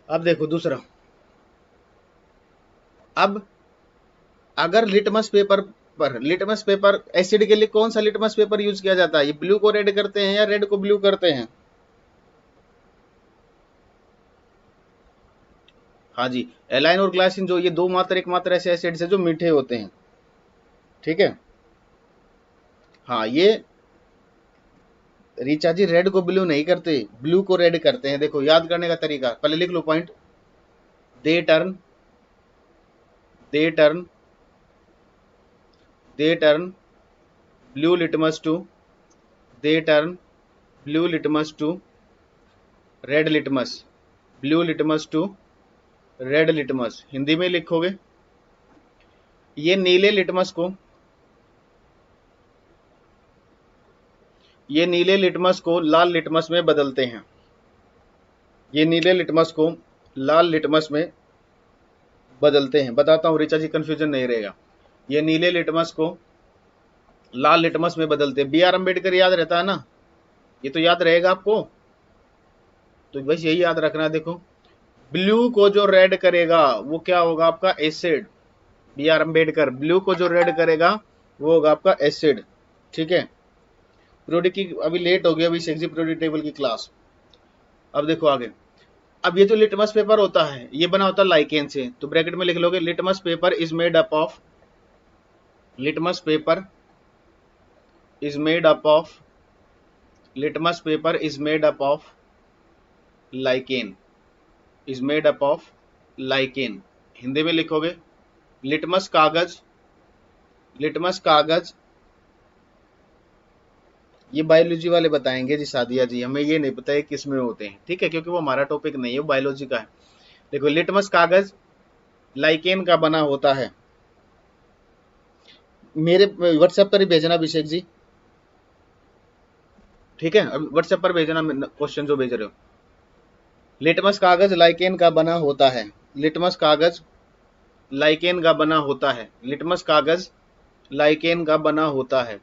अब देखो दूसरा। अब अगर लिटमस पेपर पर, लिटमस पेपर एसिड के लिए कौन सा लिटमस पेपर यूज किया जाता है, ये ब्लू को रेड करते हैं या रेड को ब्लू करते हैं? हाँ जी, एलाइन और ग्लाइसिन जो ये दो मात्र एकमात्र ऐसे एसिड्स है जो मीठे होते हैं। ठीक है, हाँ ये रीचा जी रेड को ब्लू नहीं करते, ब्लू को रेड करते हैं। देखो याद करने का तरीका पहले लिख लो point. They turn, they turn, they turn blue litmus to, they turn blue litmus to red litmus, blue litmus to red litmus. Hindi में लिखोगे, ये नीले लिटमस को, ये नीले लिटमस को लाल लिटमस में बदलते हैं, ये नीले लिटमस को लाल लिटमस में बदलते हैं। बताता हूं ऋचा जी, कंफ्यूजन नहीं रहेगा। ये नीले लिटमस को लाल लिटमस में बदलते हैं। बी आर अम्बेडकर याद रहता है ना, ये तो याद रहेगा आपको, तो बस यही याद रखना। देखो ब्लू को जो रेड करेगा वो क्या होगा आपका, acid. B R Ambedkar, blue को जो रेड करेगा वो होगा आपका एसिड। ठीक है, पीरियोडिक की अभी लेट हो गया, अभी सेक्सी पीरियोडिक टेबल की क्लास। अब देखो आगे। अब ये जो लिटमस पेपर होता है ये बना होता है लाइकेन से, तो ब्रैकेट में लिख लोगे litmus paper is made up of, litmus paper is made up of, litmus paper is made up of lichen, is made up of lichen. Hindi में लिखोगे लिटमस कागज, लिटमस कागज, ये बायोलॉजी वाले बताएंगे जी, सादिया जी, हमें ये नहीं पता है किस में होते हैं। ठीक है, क्योंकि वो हमारा टॉपिक नहीं है, वो बायोलॉजी का है। देखो लिटमस कागज लाइकेन का बना होता है। मेरे व्हाट्सएप पर ही भेजना अभिषेक जी। ठीक है, अब व्हाट्सएप पर भेजना क्वेश्चन जो भेज रहे हो। लिटमस कागज लाइकेन का बना होता है, लिटमस कागज लाइकेन का बना होता है, लिटमस कागज लाइकेन का बना होता है,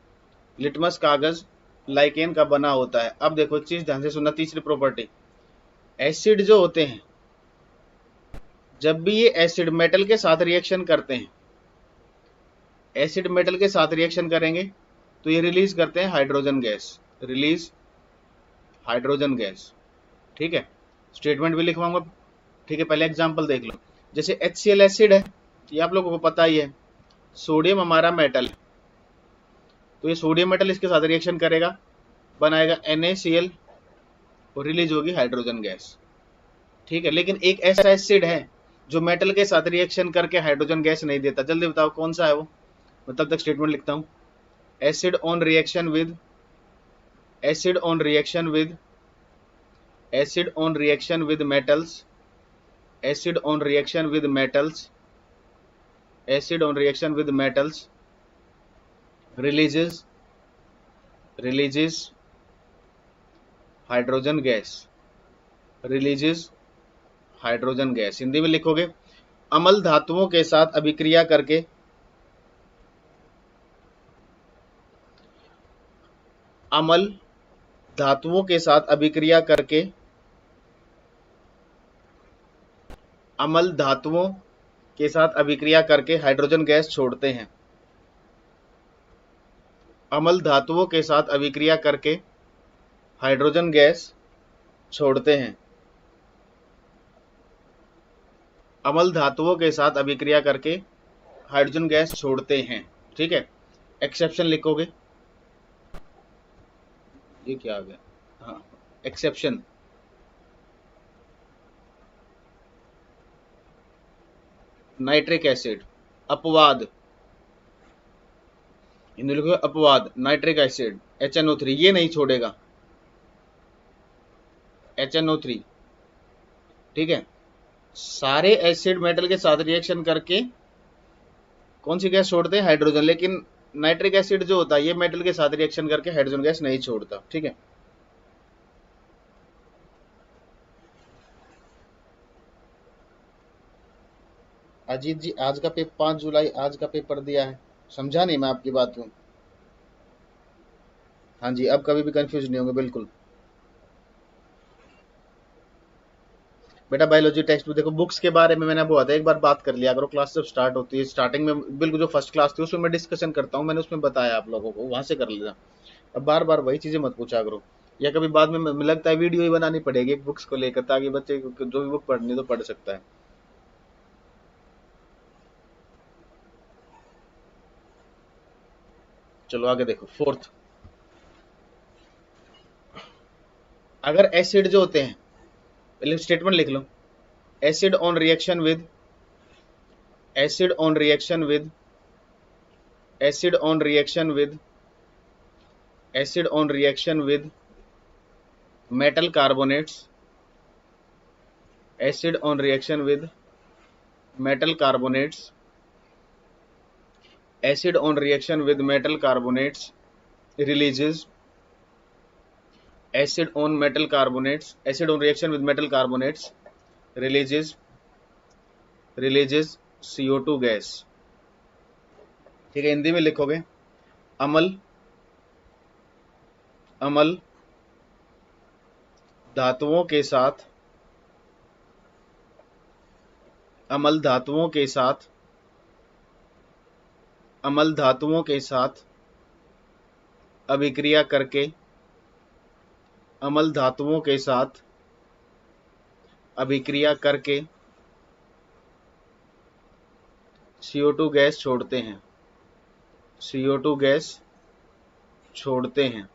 लिटमस कागज लाइकेन का बना होता है। अब देखो चीज ध्यान से सुनना, तीसरी प्रॉपर्टी, एसिड जो होते हैं जब भी ये एसिड मेटल के साथ रिएक्शन करते हैं, एसिड मेटल के साथ रिएक्शन करेंगे तो ये रिलीज करते हैं hydrogen gas, release hydrogen gas. ठीक है, स्टेटमेंट भी लिखवाऊंगा। ठीक है, पहले एग्जांपल देख लो। जैसे HCl एसिड है, ये आप लोगों को पता ही है, सोडियम हमारा मेटल है, तो ये सोडियम मेटल इसके साथ रिएक्शन करेगा, बनाएगा NaCl और रिलीज होगी हाइड्रोजन गैस। ठीक है, लेकिन एक ऐसा एसिड है जो मेटल के साथ रिएक्शन करके हाइड्रोजन गैस नहीं देता, जल्दी बताओ कौन सा है वो। मैं तब तक स्टेटमेंट लिखता हूं। Acid on reaction with, acid on reaction with, acid on reaction with metals, acid on reaction with metals, acid on reaction with metals releases hydrogen gas, releases hydrogen gas. Hindi में लिखोगे, अम्ल धातुओं के साथ अभिक्रिया करके, अम्ल धातुओं के साथ अभिक्रिया करके, अम्ल धातुओं के साथ अभिक्रिया करके हाइड्रोजन गैस छोड़ते हैं। अम्ल धातुओं के साथ अभिक्रिया करके हाइड्रोजन गैस छोड़ते हैं। अम्ल धातुओं के साथ अभिक्रिया करके हाइड्रोजन गैस छोड़ते हैं। ठीक है, एक्सेप्शन लिखोगे, ये क्या आ गया, हाँ एक्सेप्शन, नाइट्रिक एसिड, अपवाद, हिंदी लिखोगे अपवाद, नाइट्रिक एसिड HNO3 ये नहीं छोड़ेगा, HNO3। ठीक है, सारे एसिड मेटल के साथ रिएक्शन करके कौन सी गैस छोड़ते हैं, हाइड्रोजन, लेकिन नाइट्रिक एसिड जो होता है ये मेटल के साथ रिएक्शन करके हाइड्रोजन गैस नहीं छोड़ता। ठीक है, अजीत जी आज का पेपर 5 जुलाई आज का पेपर दिया है, समझा नहीं मैं आपकी बात को। हाँ जी, अब कभी भी कंफ्यूज नहीं होंगे बिल्कुल। बेटा बायोलॉजी टेक्स्ट बुक देखो, बुक्स के बारे में मैंने बहुत एक बार बात कर लिया करो, क्लास जब स्टार्ट होती है, स्टार्टिंग में बिल्कुल जो फर्स्ट क्लास थी उसमें मैं डिस्कशन करता हूँ, मैंने उसमें बताया आप लोगों को, वहां से कर लेना। अब बार बार वही चीजें मत पूछा करो, या कभी बाद में लगता है वीडियो ही बनानी पड़ेगी बुक्स को लेकर, ताकि बच्चे जो भी बुक पढ़नी तो पढ़ सकता है। चलो आगे देखो, फोर्थ, अगर एसिड जो होते हैं, पहले स्टेटमेंट लिख लो, acid on reaction with, acid on reaction with, acid on reaction with, acid on reaction with metal carbonates, acid on reaction with metal carbonates, acid on reaction with metal carbonates releases, acid on metal carbonates, acid on reaction with metal carbonates releases CO2 gas. ठीक है, हिंदी में लिखोगे, अम्ल धातुओं के साथ, अम्ल धातुओं के साथ, अम्ल धातुओं के साथ अभिक्रिया करके, अम्ल धातुओं के साथ अभिक्रिया करके CO2 गैस छोड़ते हैं, CO2 गैस छोड़ते हैं।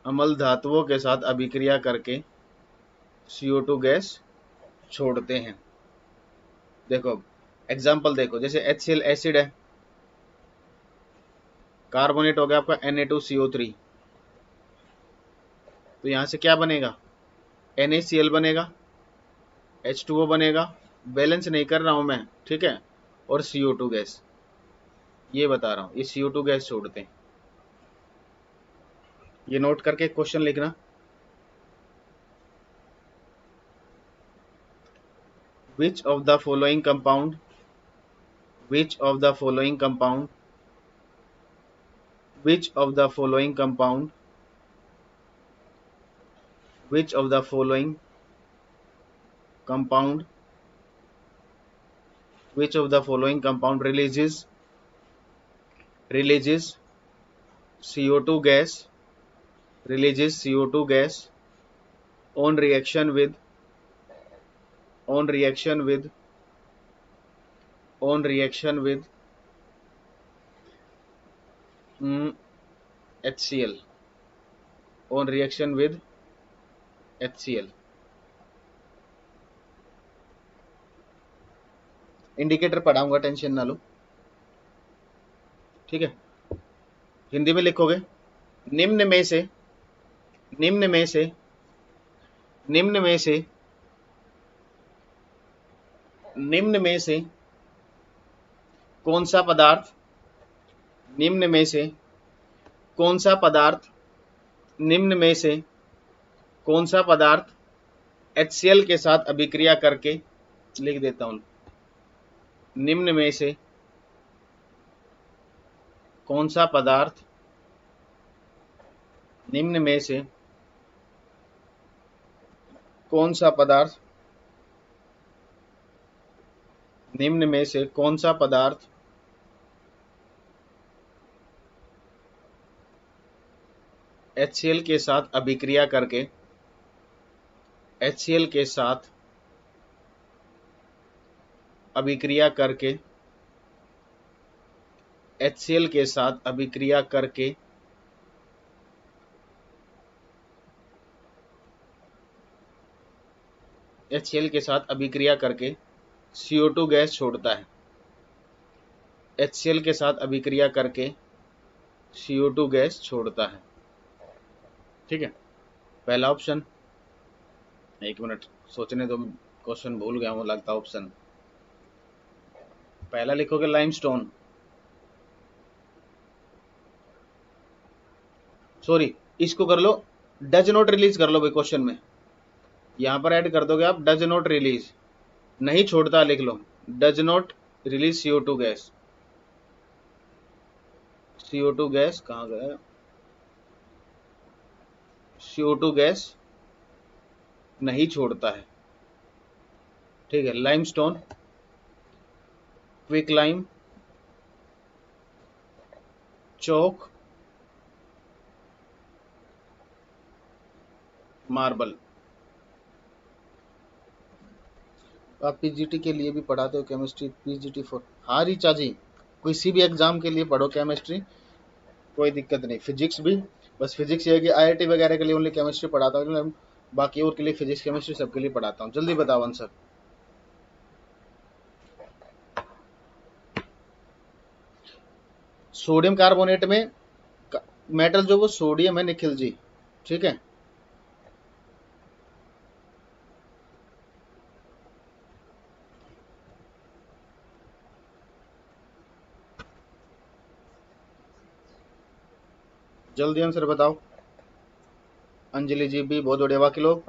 अम्ल धातुओं के साथ अभिक्रिया करके CO2 गैस छोड़ते हैं। देखो एग्जाम्पल देखो, जैसे HCl एसिड है, कार्बोनेट हो गया आपका Na2CO3, तो यहां से क्या बनेगा, NaCl बनेगा, H2O बनेगा, बैलेंस नहीं कर रहा हूं मैं, ठीक है, और CO2 गैस, ये बता रहा हूं, ये CO2 गैस छोड़ते हैं। ये नोट करके क्वेश्चन लिखना, which of the following compound, which of the following compound, which of the following compound, which of the following compound, which of the following compound releases CO2 gas, releases CO2 gas on reaction with, on reaction with, on reaction with HCl, on reaction with HCl। Indicator पढ़ाऊंगा, tension ना लो, ठीक है। हिंदी में लिखोगे, निम्न में से, निम्न में से, निम्न में से निम्न में से कौन सा पदार्थ निम्न में से कौन सा पदार्थ निम्न में से कौन सा पदार्थ HCl के साथ अभिक्रिया करके, लिख देता हूं, निम्न में से कौन सा पदार्थ निम्न में से कौन सा पदार्थ निम्न में से कौन सा पदार्थ HCl के साथ अभिक्रिया करके HCl के साथ अभिक्रिया करके HCl के साथ अभिक्रिया करके HCl के साथ अभिक्रिया करके CO2 गैस छोड़ता है। HCl के साथ अभिक्रिया करके CO2 गैस छोड़ता है। ठीक है, पहला ऑप्शन, एक मिनट सोचने दो, क्वेश्चन भूल गया हूँ लगता ऑप्शन। पहला लिखोगे लाइमस्टोन, सॉरी इसको कर लो, डज नॉट रिलीज कर लो भाई क्वेश्चन में, यहां पर ऐड कर दोगे आप डज नॉट रिलीज, नहीं छोड़ता लिख लो, does not release CO2 gas. CO2 gas कहाँ गया, CO2 गैस नहीं छोड़ता है। ठीक है, limestone, quick lime, chalk, marble. आप पीजीटी के लिए भी पढ़ाते हो केमिस्ट्री, पीजीटी फॉर, हाँ रीचा जी, किसी भी एग्जाम के लिए पढ़ो केमिस्ट्री, कोई दिक्कत नहीं। फिजिक्स भी, बस फिजिक्स ये है कि IIT वगैरह के लिए ओनली केमिस्ट्री पढ़ाता हूँ, बाकी और के लिए फिजिक्स केमिस्ट्री सबके लिए पढ़ाता हूँ। जल्दी बताओ आंसर। सोडियम कार्बोनेट में मेटल जो वो सोडियम है निखिल जी, ठीक है। जल्दी आंसर बताओ। अंजलि जी भी बहुत बढ़िया, बाकी लोग,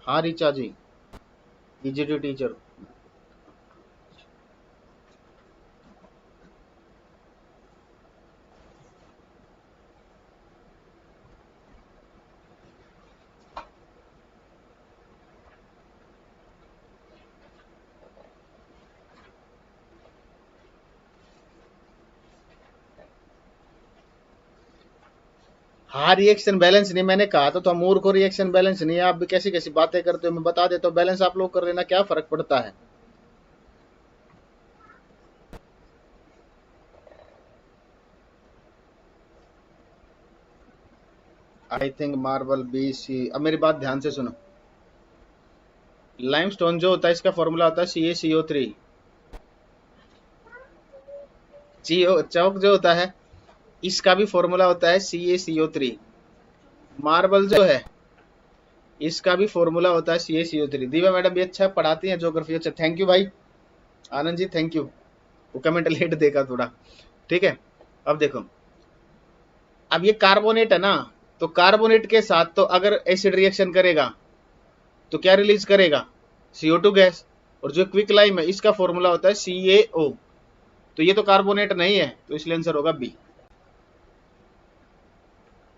हाँ रीचा जी, EGT टीचर। हाँ रिएक्शन बैलेंस नहीं, मैंने कहा तो मूर्ख को रिएक्शन बैलेंस नहीं है। आप भी कैसी कैसी बातें करते हो, मैं बता देता हूँ, बैलेंस आप लोग कर लेना, क्या फर्क पड़ता है। I think marble BC। अब मेरी बात ध्यान से सुनो, लाइमस्टोन जो होता है इसका फॉर्मूला होता है CaCO3। चौक जो होता है इसका भी फॉर्मूला होता है CaCO3। मार्बल जो है इसका भी फॉर्मूला होता है CaCO3। दीवा मैडम भी अच्छा पढ़ाती हैं ज्योग्राफी, अच्छा थैंक यू भाई आनंद जी, थैंक यू। वो कमेंट लेट देखा थोड़ा, ठीक है। अब देखो, अब ये कार्बोनेट है ना, तो कार्बोनेट के साथ तो अगर एसिड रिएक्शन करेगा तो क्या रिलीज करेगा, CO2 गैस। और जो क्विक लाइम है इसका फॉर्मूला होता है CaO, तो ये तो कार्बोनेट नहीं है, तो इसलिए आंसर होगा B।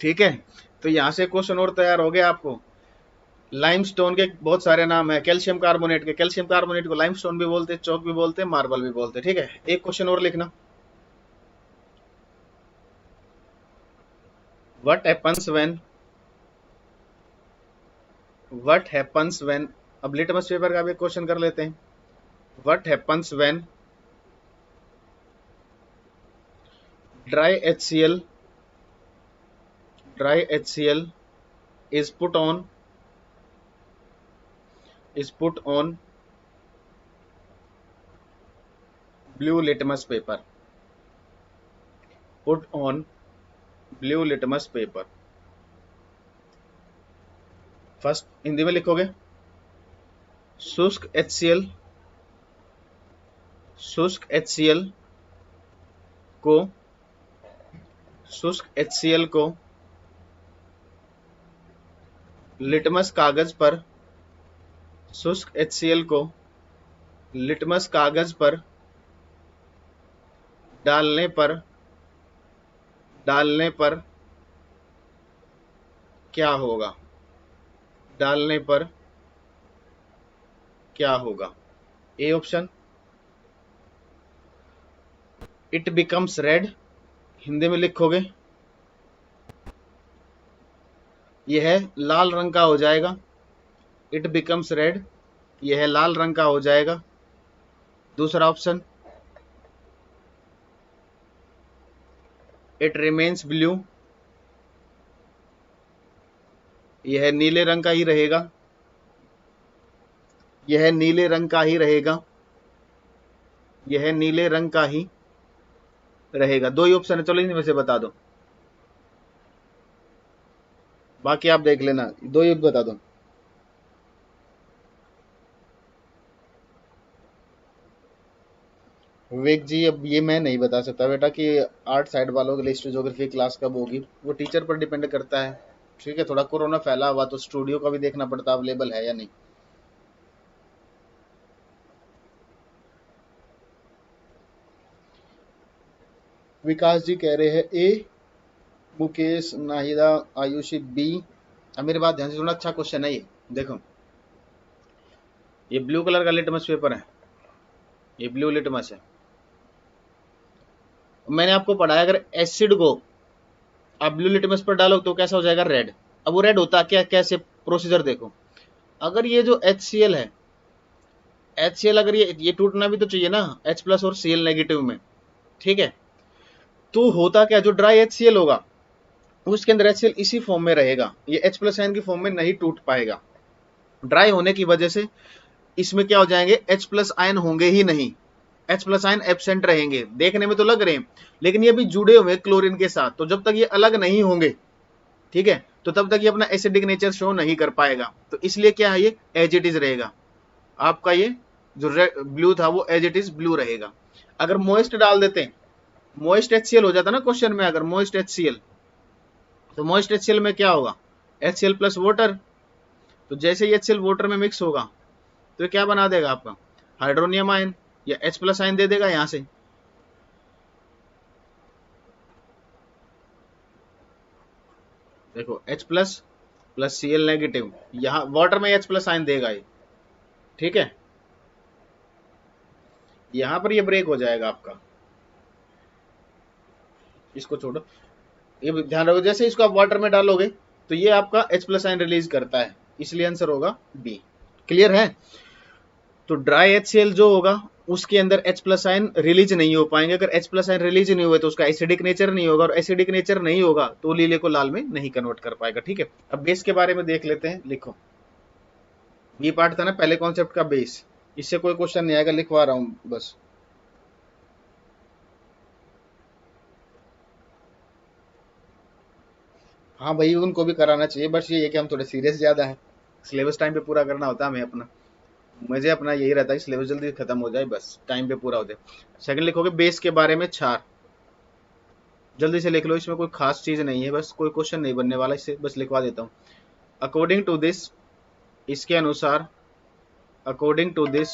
ठीक है, तो यहां से क्वेश्चन और तैयार हो गया आपको। लाइमस्टोन के बहुत सारे नाम है, कैल्शियम कार्बोनेट के, कैल्शियम कार्बोनेट को लाइमस्टोन भी बोलते हैं, चौक भी बोलते हैं, मार्बल भी बोलते हैं। ठीक है, एक क्वेश्चन और लिखना, व्हाट हैपन्स व्हेन, अब लिटमस पेपर का भी क्वेश्चन कर लेते हैं। What happens when dry HCl is put on blue litmus paper, put on blue litmus paper। First Hindi में लिखोगे, शुष्क HCl शुष्क HCl को लिटमस कागज पर डालने पर क्या होगा? A option, it becomes red, Hindi में लिखोगे यह लाल रंग का हो जाएगा। इट बिकम्स रेड, यह लाल रंग का हो जाएगा। दूसरा ऑप्शन, इट रिमेन्स ब्लू, यह नीले रंग का ही रहेगा। यह नीले रंग का ही रहेगा। दो ही ऑप्शन है, चलो इनमें से बता दो, बाकी आप देख लेना। दो ही बता दो। विवेक जी, अब ये मैं नहीं बता सकता बेटा कि आर्ट साइड वालों के लिए हिस्ट्री ज्योग्राफी क्लास कब होगी, वो टीचर पर डिपेंड करता है। ठीक है, थोड़ा कोरोना फैला हुआ तो स्टूडियो का भी देखना पड़ता है अवेलेबल है या नहीं। विकास जी कह रहे हैं ए, मुकेश, नाहिदा, आयुषी बी। अब मेरी बात ध्यान से सुनना, अच्छा क्वेश्चन है ये। देखो, ये ब्लू कलर का लिटमस पेपर है, ये ब्लू लिटमस है। मैंने आपको पढ़ाया, अगर एसिड को आप ब्लू लिटमस पर डालो तो कैसा हो जाएगा? रेड। अब वो रेड होता क्या, कैसे प्रोसीजर देखो। अगर ये जो HCl है, HCl अगर ये टूटना भी तो चाहिए ना H+ और Cl नेगेटिव में, ठीक है। तो होता क्या, जो ड्राई HCl होगा उसके अंदर HCl इसी फॉर्म में रहेगा, ये H+ आयन की फॉर्म में नहीं टूट पाएगा। ड्राई होने की वजह से इसमें क्या हो जाएंगे, H+ आयन होंगे ही नहीं, H+ आयन एब्सेंट रहेंगे। देखने में तो लग रहे हैं लेकिन ये भी जुड़े हुए क्लोरीन के साथ, तो जब तक ये अलग नहीं होंगे, ठीक है, तो तब तक ये अपना एसिडिक नेचर शो नहीं कर पाएगा। तो इसलिए क्या है, ये एज इट इज रहेगा। आपका ये जो ब्लू था वो एज इट इज ब्लू रहेगा। अगर मोइस्ट डाल देते, मोइस्ट HCl हो जाता ना क्वेश्चन में, अगर मोइस्ट HCl, तो मोइस्ट HCl में क्या होगा, HCl प्लस वाटर। तो जैसे ही HCl वाटर में मिक्स होगा तो क्या बना देगा आपका हाइड्रोनियम आयन या H+ आयन दे देगा यहां से। देखो H+ प्लस Cl नेगेटिव, यहाँ वाटर में H+ आयन देगा ये, ठीक है। यहां पर ये ब्रेक हो जाएगा आपका, इसको छोड़ो, ये ध्यान रखो, जैसे इसको आप वाटर में डालोगे तो ये आपका H+ आयन रिलीज करता है, इसलिए आंसर होगा बी। क्लियर है? तो ड्राई HCl जो होगा उसके अंदर H+ आयन रिलीज नहीं हो पाएंगे। अगर H+ आयन रिलीज नहीं हुए तो उसका एसिडिक नेचर नहीं होगा, और एसिडिक नेचर नहीं होगा तो नीले को लाल में नहीं कन्वर्ट कर पाएगा। ठीक है, अब बेस के बारे में देख लेते हैं। लिखो, ये पार्ट था ना पहले कॉन्सेप्ट का बेस, इससे कोई क्वेश्चन नहीं आएगा, लिखवा रहा हूं बस। हाँ भाई, उनको भी कराना चाहिए, बस ये है कि हम थोड़े सीरियस ज्यादा है, सिलेबस टाइम पे पूरा करना होता है हमें अपना। मुझे अपना यही रहता है कि सिलेबस जल्दी खत्म हो जाए, बस टाइम पे पूरा हो जाए। सेकंड लिखोगे बेस के बारे में क्षार, जल्दी से लिख लो, इसमें कोई खास चीज नहीं है, बस कोई क्वेश्चन नहीं बनने वाला, इससे बस लिखवा देता हूँ। अकॉर्डिंग टू दिस, इसके अनुसार, according to this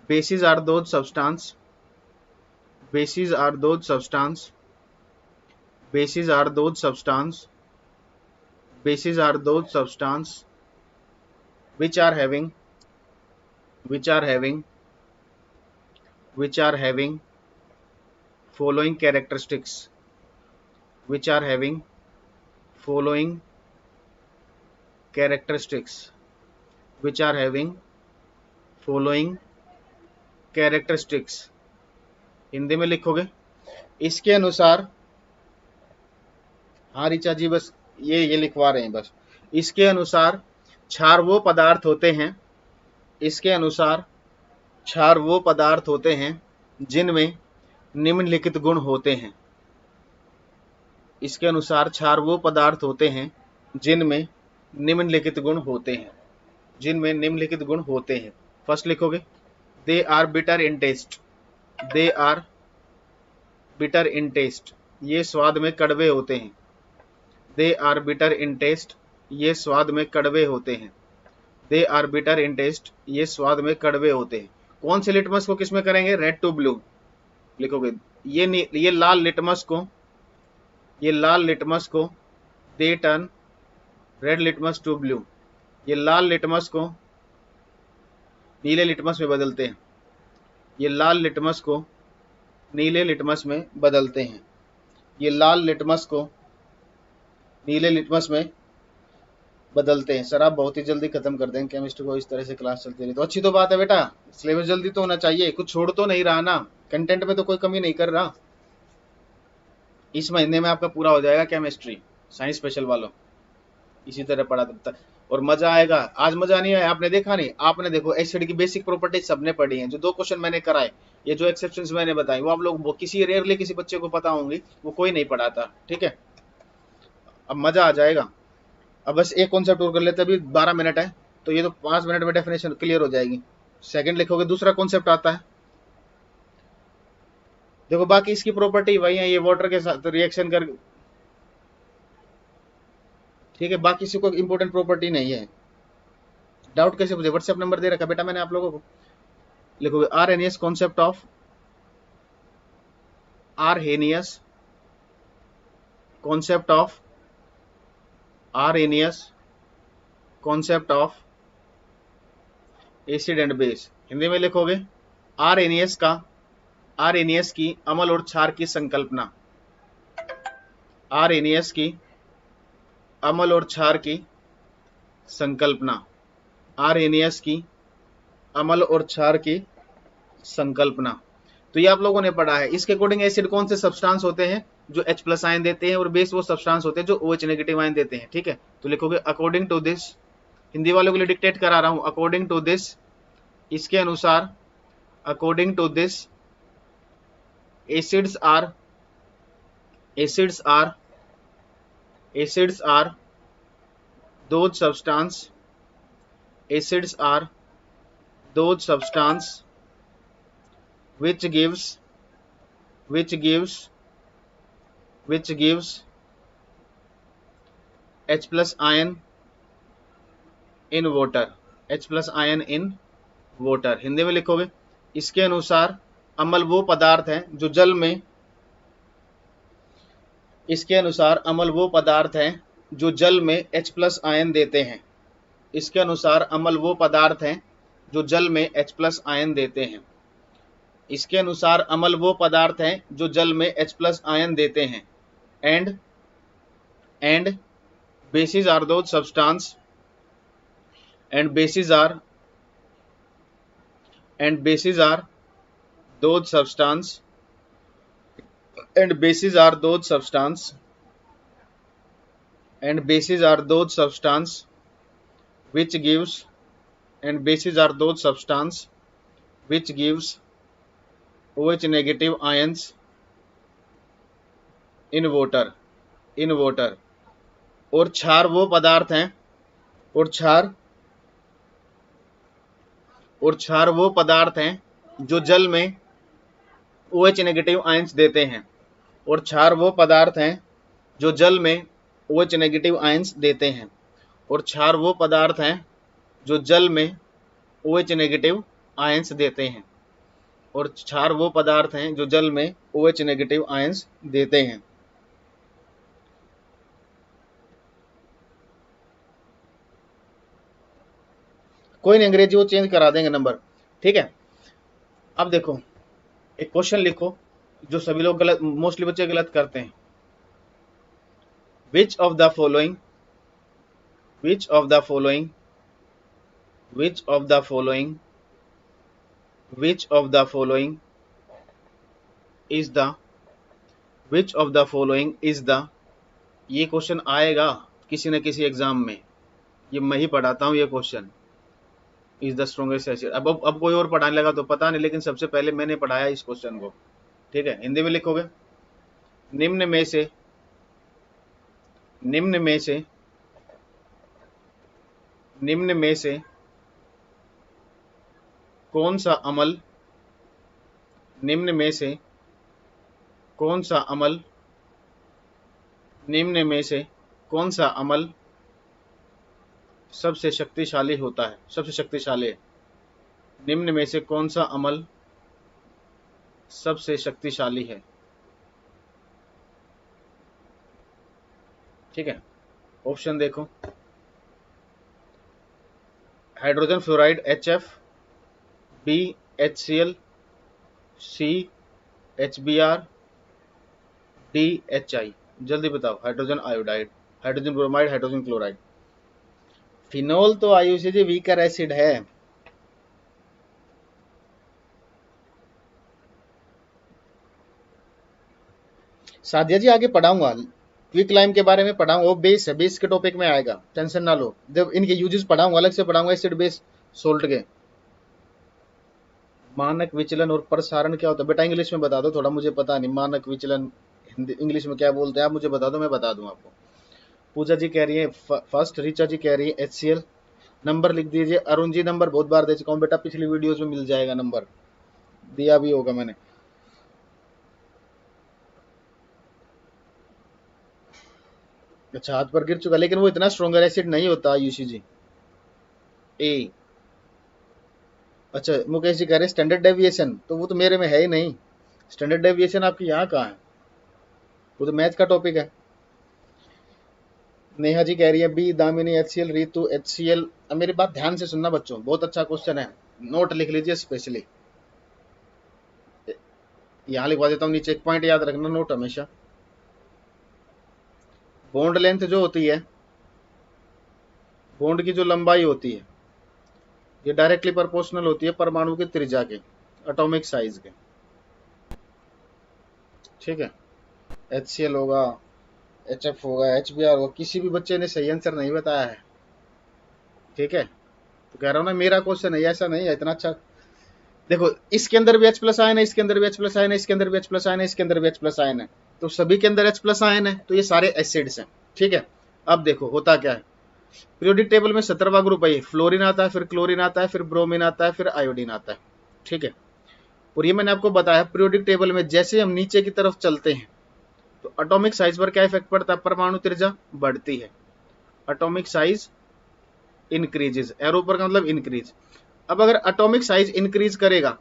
bases are those substance, bases are those substance, bases are those substance, bases are those substance which are having, which are having, which are having following characteristics, which are having following characteristics, which are having following characteristics। Hindi में लिखोगे इसके अनुसार, हाँ रिचा जी बस ये लिखवा रहे हैं बस। इसके अनुसार क्षार वो पदार्थ होते हैं, इसके अनुसार क्षार वो पदार्थ होते हैं जिनमें निम्नलिखित गुण होते हैं। इसके अनुसार क्षार वो पदार्थ होते हैं जिनमें निम्नलिखित गुण होते हैं। जिनमें निम्नलिखित गुण होते हैं। फर्स्ट लिखोगे they are bitter in taste, they are bitter in taste, ये स्वाद में कड़वे होते हैं। They are bitter in taste, ये स्वाद में कड़वे होते हैं। They are bitter in taste, ये स्वाद में कड़वे होते हैं। कौन से लिटमस को किस में करेंगे? रेड टू ब्लू लिखोगे। ये लाल लिटमस को, ये लाल लिटमस को they turn red litmus to blue, ये लाल लिटमस को नीले लिटमस में बदलते हैं। ये लाल लिटमस को नीले लिटमस में बदलते हैं। ये लाल लिटमस को नीले लिटमस में बदलते हैं। सर आप बहुत ही जल्दी खत्म कर देंगे केमिस्ट्री को, इस तरह से क्लास चलती रही तो अच्छी तो बात है बेटा। सिलेबस जल्दी तो होना चाहिए, कुछ छोड़ तो नहीं रहा ना, कंटेंट में तो कोई कमी नहीं कर रहा। इस महीने में आपका पूरा हो जाएगा केमिस्ट्री, साइंस स्पेशल वालों इसी तरह पढ़ा तब तक, और मजा आएगा। आज मजा नहीं आया, आपने देखा नहीं? आपने देखो एसिड की बेसिक प्रॉपर्टीज सबने पढ़ी हैं, जो 2 क्वेश्चन मैंने कराए, ये जो एक्सेप्शंस मैंने बताई वो आप लोग, वो किसी रेयरली किसी बच्चे को पता होंगी, वो कोई नहीं पढ़ाता। ठीक है, अब मजा आ जाएगा। अब बस एक कॉन्सेप्ट और कर लेते, अभी 12 मिनट है तो ये तो 5 मिनट में डेफिनेशन क्लियर हो जाएगी। सेकंड लिखोगे, दूसरा कॉन्सेप्ट आता है, देखो बाकी इसकी प्रॉपर्टी वही है, ये वाटर के साथ रिएक्शन कर, ठीक है, बाकी इसकी कोई इंपॉर्टेंट प्रॉपर्टी नहीं है। डाउट कैसे पूछे? व्हाट्सएप नंबर दे रखा बेटा मैंने आप लोगों को। लिखोगे RNS concept of, RNS concept of, RNS concept of acid and base. Hindi में लिखोगे आरएनएस का, आरएनएस की अम्ल और क्षार की संकल्पना, आरएनएस की अम्ल और क्षार की संकल्पना, आरएनएस की अम्ल और क्षार की संकल्पना। तो ये आप लोगों ने पढ़ा है। इसके अकॉर्डिंग एसिड कौन से सब्सटेंस होते हैं? जो H+ आयन देते हैं, और बेस वो सब्सटेंस होते हैं जो OH नेगेटिव आयन देते हैं। ठीक है, तो लिखोगे अकॉर्डिंग टू दिस, हिंदी वालों के लिए डिक्टेट करा रहा हूं, अकॉर्डिंग टू दिस, इसके अनुसार, according to this acids are, acids are, acids are those substance, acids are those substance which gives H+ ion in water, H+ ion in water। Hindi में लिखोगे इसके अनुसार अम्ल वो पदार्थ हैं जो जल में, इसके अनुसार अम्ल वो पदार्थ हैं जो जल में H+ आयन देते हैं। इसके अनुसार अम्ल वो पदार्थ हैं जो जल में H+ आयन देते हैं। इसके अनुसार अम्ल वो पदार्थ हैं जो जल में H+ आयन देते हैं। And bases are those substance, and bases are those substance, and bases are those substance, and bases are those substance which gives, and bases are those substance which gives OH negative ions in water, in water। और क्षार वो पदार्थ हैं, और क्षार वो पदार्थ हैं जो जल में OH नेगेटिव आयंस देते हैं। और क्षार वो पदार्थ हैं जो जल में OH नेगेटिव आयंस देते हैं। और क्षार वो पदार्थ हैं जो जल में OH नेगेटिव आयंस देते हैं। और क्षार वो पदार्थ हैं जो जल में OH नेगेटिव आयंस देते हैं। कोई नहीं, अंग्रेजी वो चेंज करा देंगे नंबर। ठीक है, अब देखो एक क्वेश्चन लिखो जो सभी लोग गलत, मोस्टली बच्चे गलत करते हैं। Which of the following, which of the following, which of the following, which of the following is the, which of the following is the, ये क्वेश्चन आएगा किसी न किसी एग्जाम में, ये मैं ही पढ़ाता हूं ये question. Is the strongest acid, अब कोई और पढ़ाने लगा तो पता नहीं, लेकिन सबसे पहले मैंने पढ़ाया इस क्वेश्चन को। ठीक है, हिंदी में लिखोगे निम्न में से, निम्न में से, निम्न में से कौन सा अमल निम्न में से कौन सा अमल निम्न में से कौन सा अमल सबसे शक्तिशाली होता है, सबसे शक्तिशाली है। निम्न में से कौन सा अमल सबसे शक्तिशाली है। ठीक है, ऑप्शन देखो, hydrogen fluoride HF, B HCl, C HBr, D HI। जल्दी बताओ, hydrogen iodide, hydrogen bromide, hydrogen chloride. Phenol तो IUCG वीकर एसिड है। सादिया जी आगे पढ़ाऊंगा, क्विक लाइम के बारे में पढ़ाऊंगा, वो बेस है, बेस के टॉपिक में आएगा, टेंशन ना लो। जब इनके यूजेस पढ़ाऊंगा, अलग से पढ़ाऊंगा, एसिड बेस सोल्ट के। मानक विचलन और प्रसारण क्या होता है बेटा, इंग्लिश में बता दो, थोड़ा मुझे पता नहीं मानक विचलन हिंदी इंग्लिश में क्या बोलते हैं, आप मुझे बता दो, मैं बता दूं आपको। पूजा जी कह रही है फर्स्ट, ऋचा जी कह रही है HCl। नंबर लिख दीजिए। अरुण जी नंबर बहुत बार दे चुका हूँ बेटा, पिछली वीडियोज में मिल जाएगा, नंबर दिया भी होगा मैंने। अच्छा, हाथ पर गिर चुका, लेकिन वो इतना स्ट्रॉन्गर एसिड नहीं होता UCG ए। अच्छा, मुकेश जी कह रहे हैं स्टैंडर्ड डेविएशन, तो वो तो मेरे में है ही नहीं। स्टैंडर्ड डेविएशन आपकी यहाँ कहाँ है, वो तो मैथ का टॉपिक है। नेहा जी कह रही है बी, दामिनी HCl, रीतु HCl। अब मेरी बात ध्यान से सुनना बच्चों, बहुत अच्छा क्वेश्चन है, नोट लिख लीजिए स्पेशली। यहाँ लिखवा देता हूँ नीचे, एक पॉइंट याद रखना, नोट हमेशा। बॉन्ड लेंथ जो होती है, बॉन्ड की जो लंबाई होती है, ये डायरेक्टली प्रोपोर्शनल होती है परमाणु की त्रिज्या के, एटॉमिक साइज के। ठीक है, HCl होगा, HF होगा, HBr होगा। किसी भी बच्चे ने सही आंसर नहीं बताया है। ठीक है, तो कह रहा हूँ ना, मेरा क्वेश्चन है, ऐसा नहीं है इतना अच्छा। देखो, इसके अंदर भी H प्लस आयन है, इसके अंदर भी H प्लस आयन है, इसके अंदर भी H प्लस आयन है, इसके अंदर भी H प्लस आयन है, तो सभी के अंदर H प्लस आयन है, तो ये सारे एसिड्स हैं। ठीक है, अब देखो होता क्या है, पीरियोडिक टेबल में 17वां ग्रुप है, फ्लोरीन आता है, फिर क्लोरीन आता है, फिर ब्रोमीन आता है, फिर आयोडीन आता है। ठीक है, और ये मैंने आपको बताया, पीरियोडिक टेबल में जैसे हम नीचे की तरफ चलते हैं तो एटॉमिक साइज पर क्या इफेक्ट पड़ता है, परमाणु त्रिज्या बढ़ती है, एटॉमिक साइज इंक्रीजेज, एरो पर का मतलब इंक्रीज। अब अगर एटॉमिक साइज इंक्रीज करेगा,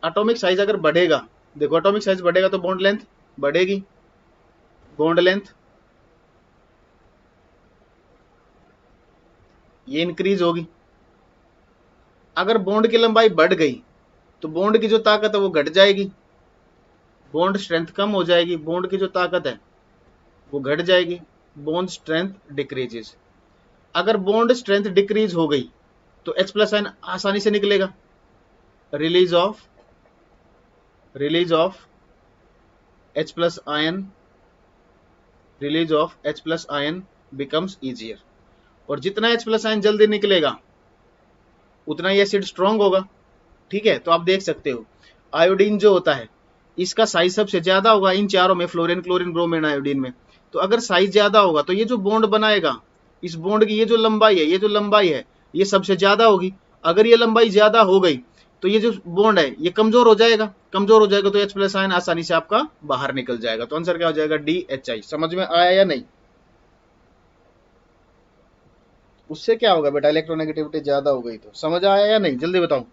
एटॉमिक साइज अगर बढ़ेगा, देखो एटॉमिक साइज बढ़ेगा तो बॉन्ड लेंथ बढ़ेगी, बॉन्ड लेंथ ये इंक्रीज होगी। अगर बॉन्ड की लंबाई बढ़ गई तो बॉन्ड की जो ताकत है वो घट जाएगी, बॉन्ड स्ट्रेंथ कम हो जाएगी, बॉन्ड की जो ताकत है वो घट जाएगी, बॉन्ड स्ट्रेंथ डिक्रीजेस। अगर बॉन्ड स्ट्रेंथ डिक्रीज हो गई तो H प्लस आयन आसानी से निकलेगा, release of H plus ion, release of H plus ion becomes easier. और जितना H प्लस आयन जल्दी निकलेगा उतना ही एसिड स्ट्रॉन्ग होगा। ठीक है, तो आप देख सकते हो आयोडीन जो होता है इसका साइज सबसे ज्यादा होगा इन चारों में, फ्लोरीन, क्लोरीन, ब्रोमीन, आयोडीन में। तो अगर साइज ज्यादा होगा तो ये जो बॉन्ड बनाएगा, इस बॉन्ड की ये जो लंबाई है, ये जो लंबाई है ये सबसे ज्यादा होगी। अगर ये लंबाई ज्यादा हो गई तो ये जो बॉन्ड है ये कमजोर हो जाएगा, कमजोर हो जाएगा तो H प्लस आयन आसानी से आपका बाहर निकल जाएगा। तो आंसर क्या हो जाएगा, DHI। समझ में आया या नहीं? उससे क्या होगा बेटा, इलेक्ट्रोनेगेटिविटी ज्यादा हो गई तो। समझ आया या नहीं, जल्दी बताओ।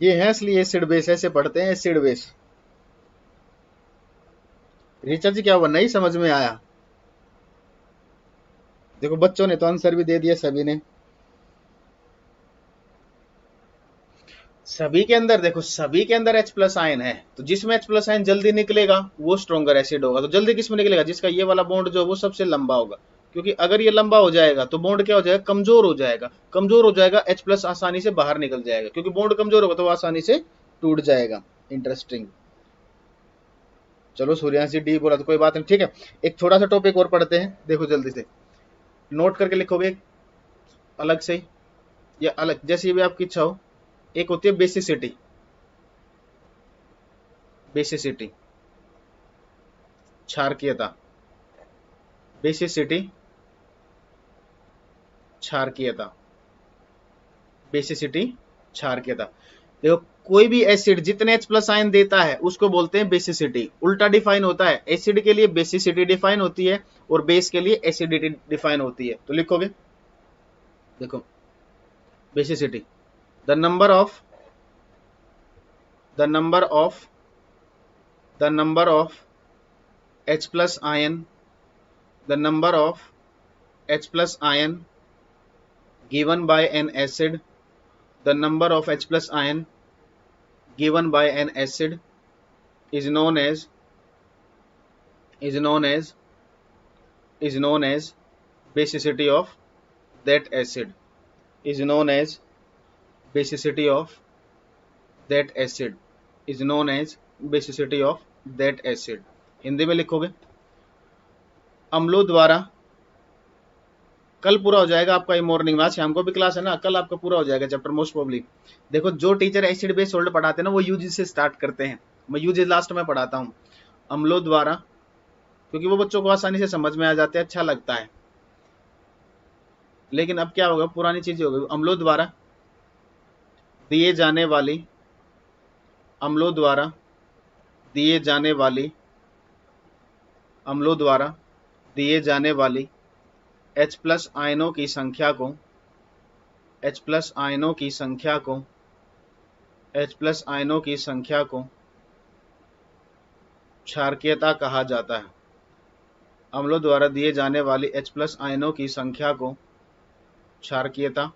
ये है इसलिए एसिड बेस, ऐसे पढ़ते हैं एसिड बेस। ऋचा जी क्या हुआ, नहीं समझ में आया? देखो बच्चों ने तो आंसर भी दे दिया, सभी ने। सभी के अंदर देखो, सभी के अंदर H प्लस आयन है, तो जिसमें H प्लस आयन जल्दी निकलेगा वो स्ट्रॉन्गर एसिड होगा। तो जल्दी किसमें निकलेगा, जिसका ये वाला बॉन्ड जो है वो सबसे लंबा होगा, क्योंकि अगर ये लंबा हो जाएगा तो बॉन्ड क्या हो जाएगा, कमजोर हो जाएगा, कमजोर हो जाएगा H प्लस आसानी से बाहर निकल जाएगा, क्योंकि बॉन्ड कमजोर होगा तो वो आसानी से टूट जाएगा। इंटरेस्टिंग। चलो सूर्यांशी डी बोला तो कोई बात नहीं। ठीक है, एक थोड़ा सा टॉपिक और पढ़ते हैं, देखो जल्दी से नोट करके लिखोगे अलग से या अलग, जैसी भी आपकी इच्छा हो। एक होती है बेसिसिटी, बेसिसिटी क्षारकीयता, बेसिसिटी क्षारकीयता। बेसिसिटी क्षारकीयता। देखो कोई भी एसिड जितने H+ आयन देता है उसको बोलते हैं बेसिसिटी। उल्टा डिफाइन होता है, एसिड के लिए बेसिसिटी डिफाइन होती है और बेस के लिए एसिडिटी डिफाइन होती है। तो लिखोगे, देखो basicity, the number of the number of the number of H+ ion, the number of H+ ion given by an acid, the number of H+ ion given by an acid is known as is known as is known as basicity of that acid, is known as basicity of that acid, is known as basicity of that acid। Hindi में लिखोगे, अम्लों द्वारा, कल पूरा हो जाएगा आपका ये morning में, आज शाम को भी क्लास है ना, कल आपका पूरा हो जाएगा चैप्टर मोस्ट प्रोबेबली। देखो जो टीचर एसिड बेस सोल्ट पढ़ाते हैं ना वो यूजी से स्टार्ट करते हैं, मैं यूजी लास्ट में पढ़ाता हूँ। अम्लों द्वारा, क्योंकि वो बच्चों को आसानी से समझ में आ जाते हैं, अच्छा लगता है। लेकिन अब क्या होगा, पुरानी चीजें हो गई। अम्लों द्वारा दिए जाने वाली, अम्लों द्वारा दिए जाने वाली, अम्लों द्वारा दिए जाने वाली H+ आयनों की संख्या को, H+ आयनों की संख्या को, H+ आयनों की संख्या को क्षारकीयता कहा जाता है। अम्लों द्वारा दिए जाने वाली H+ आयनों की संख्या को क्षारकीयता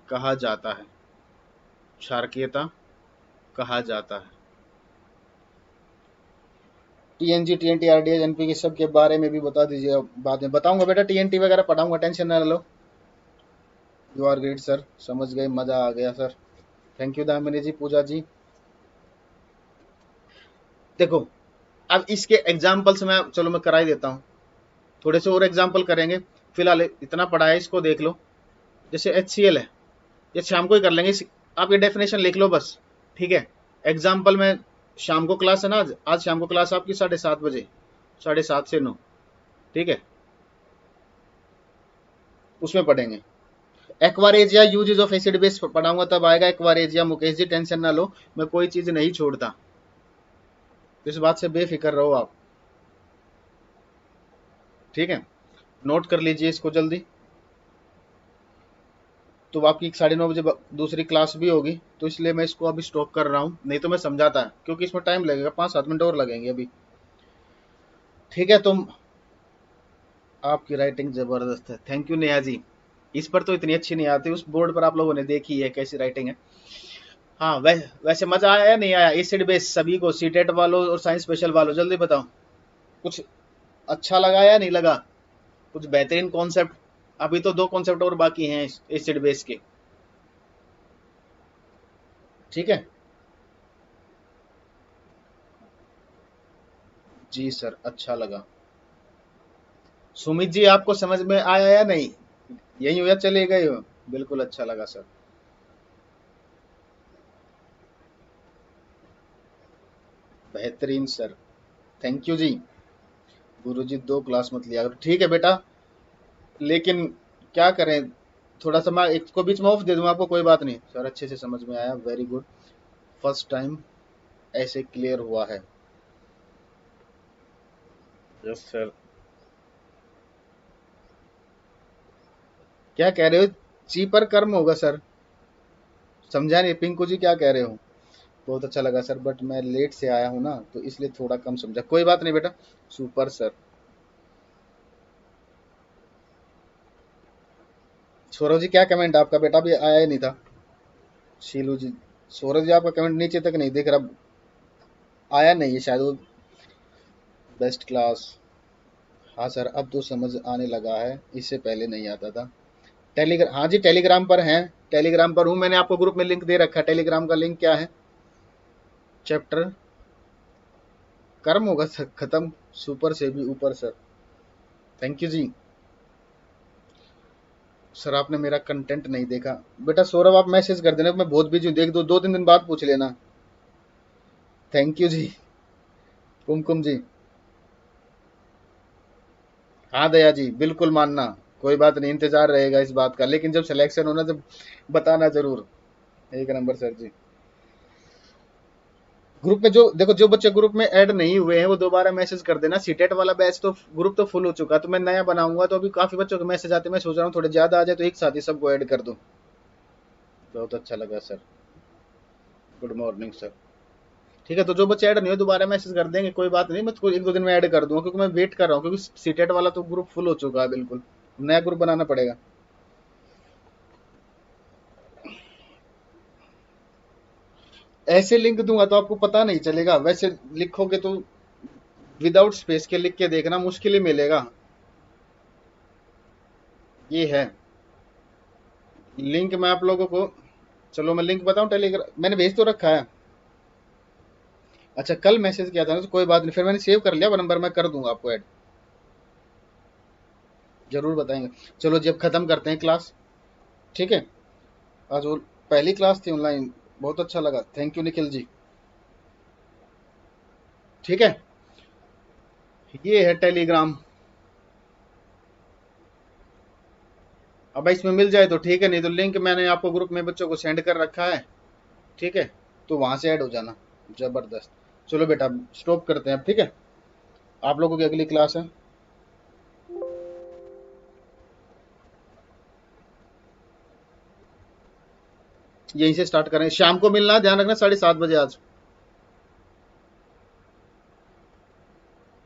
कहा जाता है, क्षारकीयता कहा जाता है। TNG, TNT, RDS, NPK सब के बारे में भी बता दीजिए, बाद में बताऊंगा बेटा, TNT वगैरह पढ़ाऊंगा, टेंशन ना लो। यू आर ग्रेट सर, समझ गए, मजा आ गया सर, थैंक यू दामिनी जी, पूजा जी। देखो अब इसके एग्जाम्पल्स में, चलो मैं करा ही देता हूँ, थोड़े से और एग्जाम्पल करेंगे, फिलहाल इतना पढ़ा है इसको देख लो। जैसे HCl है, ये शाम को ही कर लेंगे, आप ये डेफिनेशन लिख लो बस, ठीक है। एग्जाम्पल में शाम को क्लास है ना, आज शाम को क्लास आपकी 7:30 बजे, 7:30 से 9, ठीक है, उसमें पढ़ेंगे। Aqua regia uses of acid base पढ़ाऊंगा तब आएगा एक्वारेजिया। मुकेश जी टेंशन ना लो, मैं कोई चीज नहीं छोड़ता, इस बात से बेफिक्र रहो आप, ठीक है। नोट कर लीजिए इसको जल्दी। तो आपकी 9:30 बजे दूसरी क्लास भी होगी, तो इसलिए मैं इसको अभी स्टॉप कर रहा हूँ, नहीं तो मैं समझाता, क्योंकि इसमें टाइम लगेगा, 5-7 मिनट और लगेंगे अभी, ठीक है। तुम, आपकी राइटिंग जबरदस्त है, थैंक यू नेहा जी। इस पर तो इतनी अच्छी नहीं आती, उस बोर्ड पर आप लोगों ने देखी है कैसी राइटिंग है। हाँ वैसे मजा आया या नहीं आया एसिड बेस सभी को, सीटेट वालों और साइंस स्पेशल वालों, जल्दी बताओ, कुछ अच्छा लगा या नहीं लगा, कुछ बेहतरीन कॉन्सेप्ट। अभी तो 2 कॉन्सेप्ट और बाकी हैं एसिड बेस के, ठीक है जी सर, अच्छा लगा। सुमित जी आपको समझ में आया या नहीं, यही हो या चले गए हो? बिल्कुल अच्छा लगा सर, बेहतरीन sir, thank you ji. Guru ji 2 class मत लिया करो, ठीक है बेटा, लेकिन क्या करें, थोड़ा सा मैं इसको बीच में ऑफ दे दूंगा आपको, कोई बात नहीं सर, अच्छे से समझ में आया, वेरी गुड, फर्स्ट टाइम ऐसे क्लियर हुआ है। यस सर, क्या कह रहे हो, ची पर कर्म होगा सर, समझा नहीं, पिंकू जी क्या कह रहे हो? बहुत अच्छा लगा सर, बट मैं लेट से आया हूँ ना, तो इसलिए थोड़ा कम समझा, कोई बात नहीं बेटा, सुपर सर। सौरभ जी क्या कमेंट आपका, बेटा भी आया ही नहीं था। शीलू जी, सौरभ जी आपका कमेंट नीचे तक नहीं दिख रहा, आया नहीं है शायद वो। बेस्ट क्लास, हाँ सर अब तो समझ आने लगा है, इससे पहले नहीं आता था। टेलीग्राम, हाँ जी टेलीग्राम पर हैं, टेलीग्राम पर हूँ, मैंने आपको ग्रुप में लिंक दे रखा है, टेलीग्राम का लिंक क्या है, चैप्टर कर्म होगा सर खत्म, सुपर से भी ऊपर सर, थैंक यू जी। सर आपने मेरा कंटेंट नहीं देखा, बेटा सौरभ आप मैसेज कर देना, मैं बहुत बिजी हूँ, देख दो, 2-3 दिन बाद पूछ लेना, थैंक यू जी। कुमकुम जी, हाँ दया जी बिल्कुल मानना, कोई बात नहीं, इंतजार रहेगा इस बात का, लेकिन जब सिलेक्शन होना जब बताना जरूर। एक नंबर सर जी। ग्रुप में जो देखो, जो बच्चे ग्रुप में ऐड नहीं हुए हैं वो दोबारा मैसेज कर देना। सीटेट वाला बैच तो ग्रुप तो फुल हो चुका, तो मैं नया बनाऊंगा, तो अभी काफी बच्चों के मैसेज आते हैं, मैं सोच रहा हूँ थोड़े ज्यादा आ जाए तो एक साथ ही सबको ऐड कर दूं। बहुत अच्छा लगा सर। Good morning sir. ठीक है, तो जो बच्चे ऐड नहीं हो दोबारा मैसेज कर देंगे, कोई बात नहीं, मैं तो एक दो दिन में ऐड कर दूंगा, क्योंकि मैं वेट कर रहा हूँ, क्योंकि सीटेट वाला तो ग्रुप फुल हो चुका है बिल्कुल, नया ग्रुप बनाना पड़ेगा। ऐसे लिंक दूंगा तो आपको पता नहीं चलेगा, वैसे लिखोगे तो विदाउट स्पेस के लिख के देखना, मुश्किल ही मिलेगा। ये है लिंक, मैं आप लोगों को, चलो मैं लिंक बताऊं, टेलीग्राम मैंने भेज तो रखा है। अच्छा, कल मैसेज किया था ना, तो कोई बात नहीं, फिर मैंने सेव कर लिया वो नंबर, मैं कर दूंगा आपको ऐड, जरूर बताएंगे। चलो जब खत्म करते हैं क्लास, ठीक है। आज वो पहली क्लास थी ऑनलाइन, बहुत अच्छा लगा, थैंक यू निखिल जी। ठीक है, ये है टेलीग्राम। अब इसमें मिल जाए तो ठीक है, नहीं तो लिंक मैंने आपको ग्रुप में बच्चों को सेंड कर रखा है, ठीक है, तो वहां से ऐड हो जाना। जबरदस्त। चलो बेटा स्टॉप करते हैं अब, ठीक है, आप लोगों की अगली क्लास है, यहीं से स्टार्ट करें। शाम को मिलना, ध्यान रखना 7:30 बजे आज।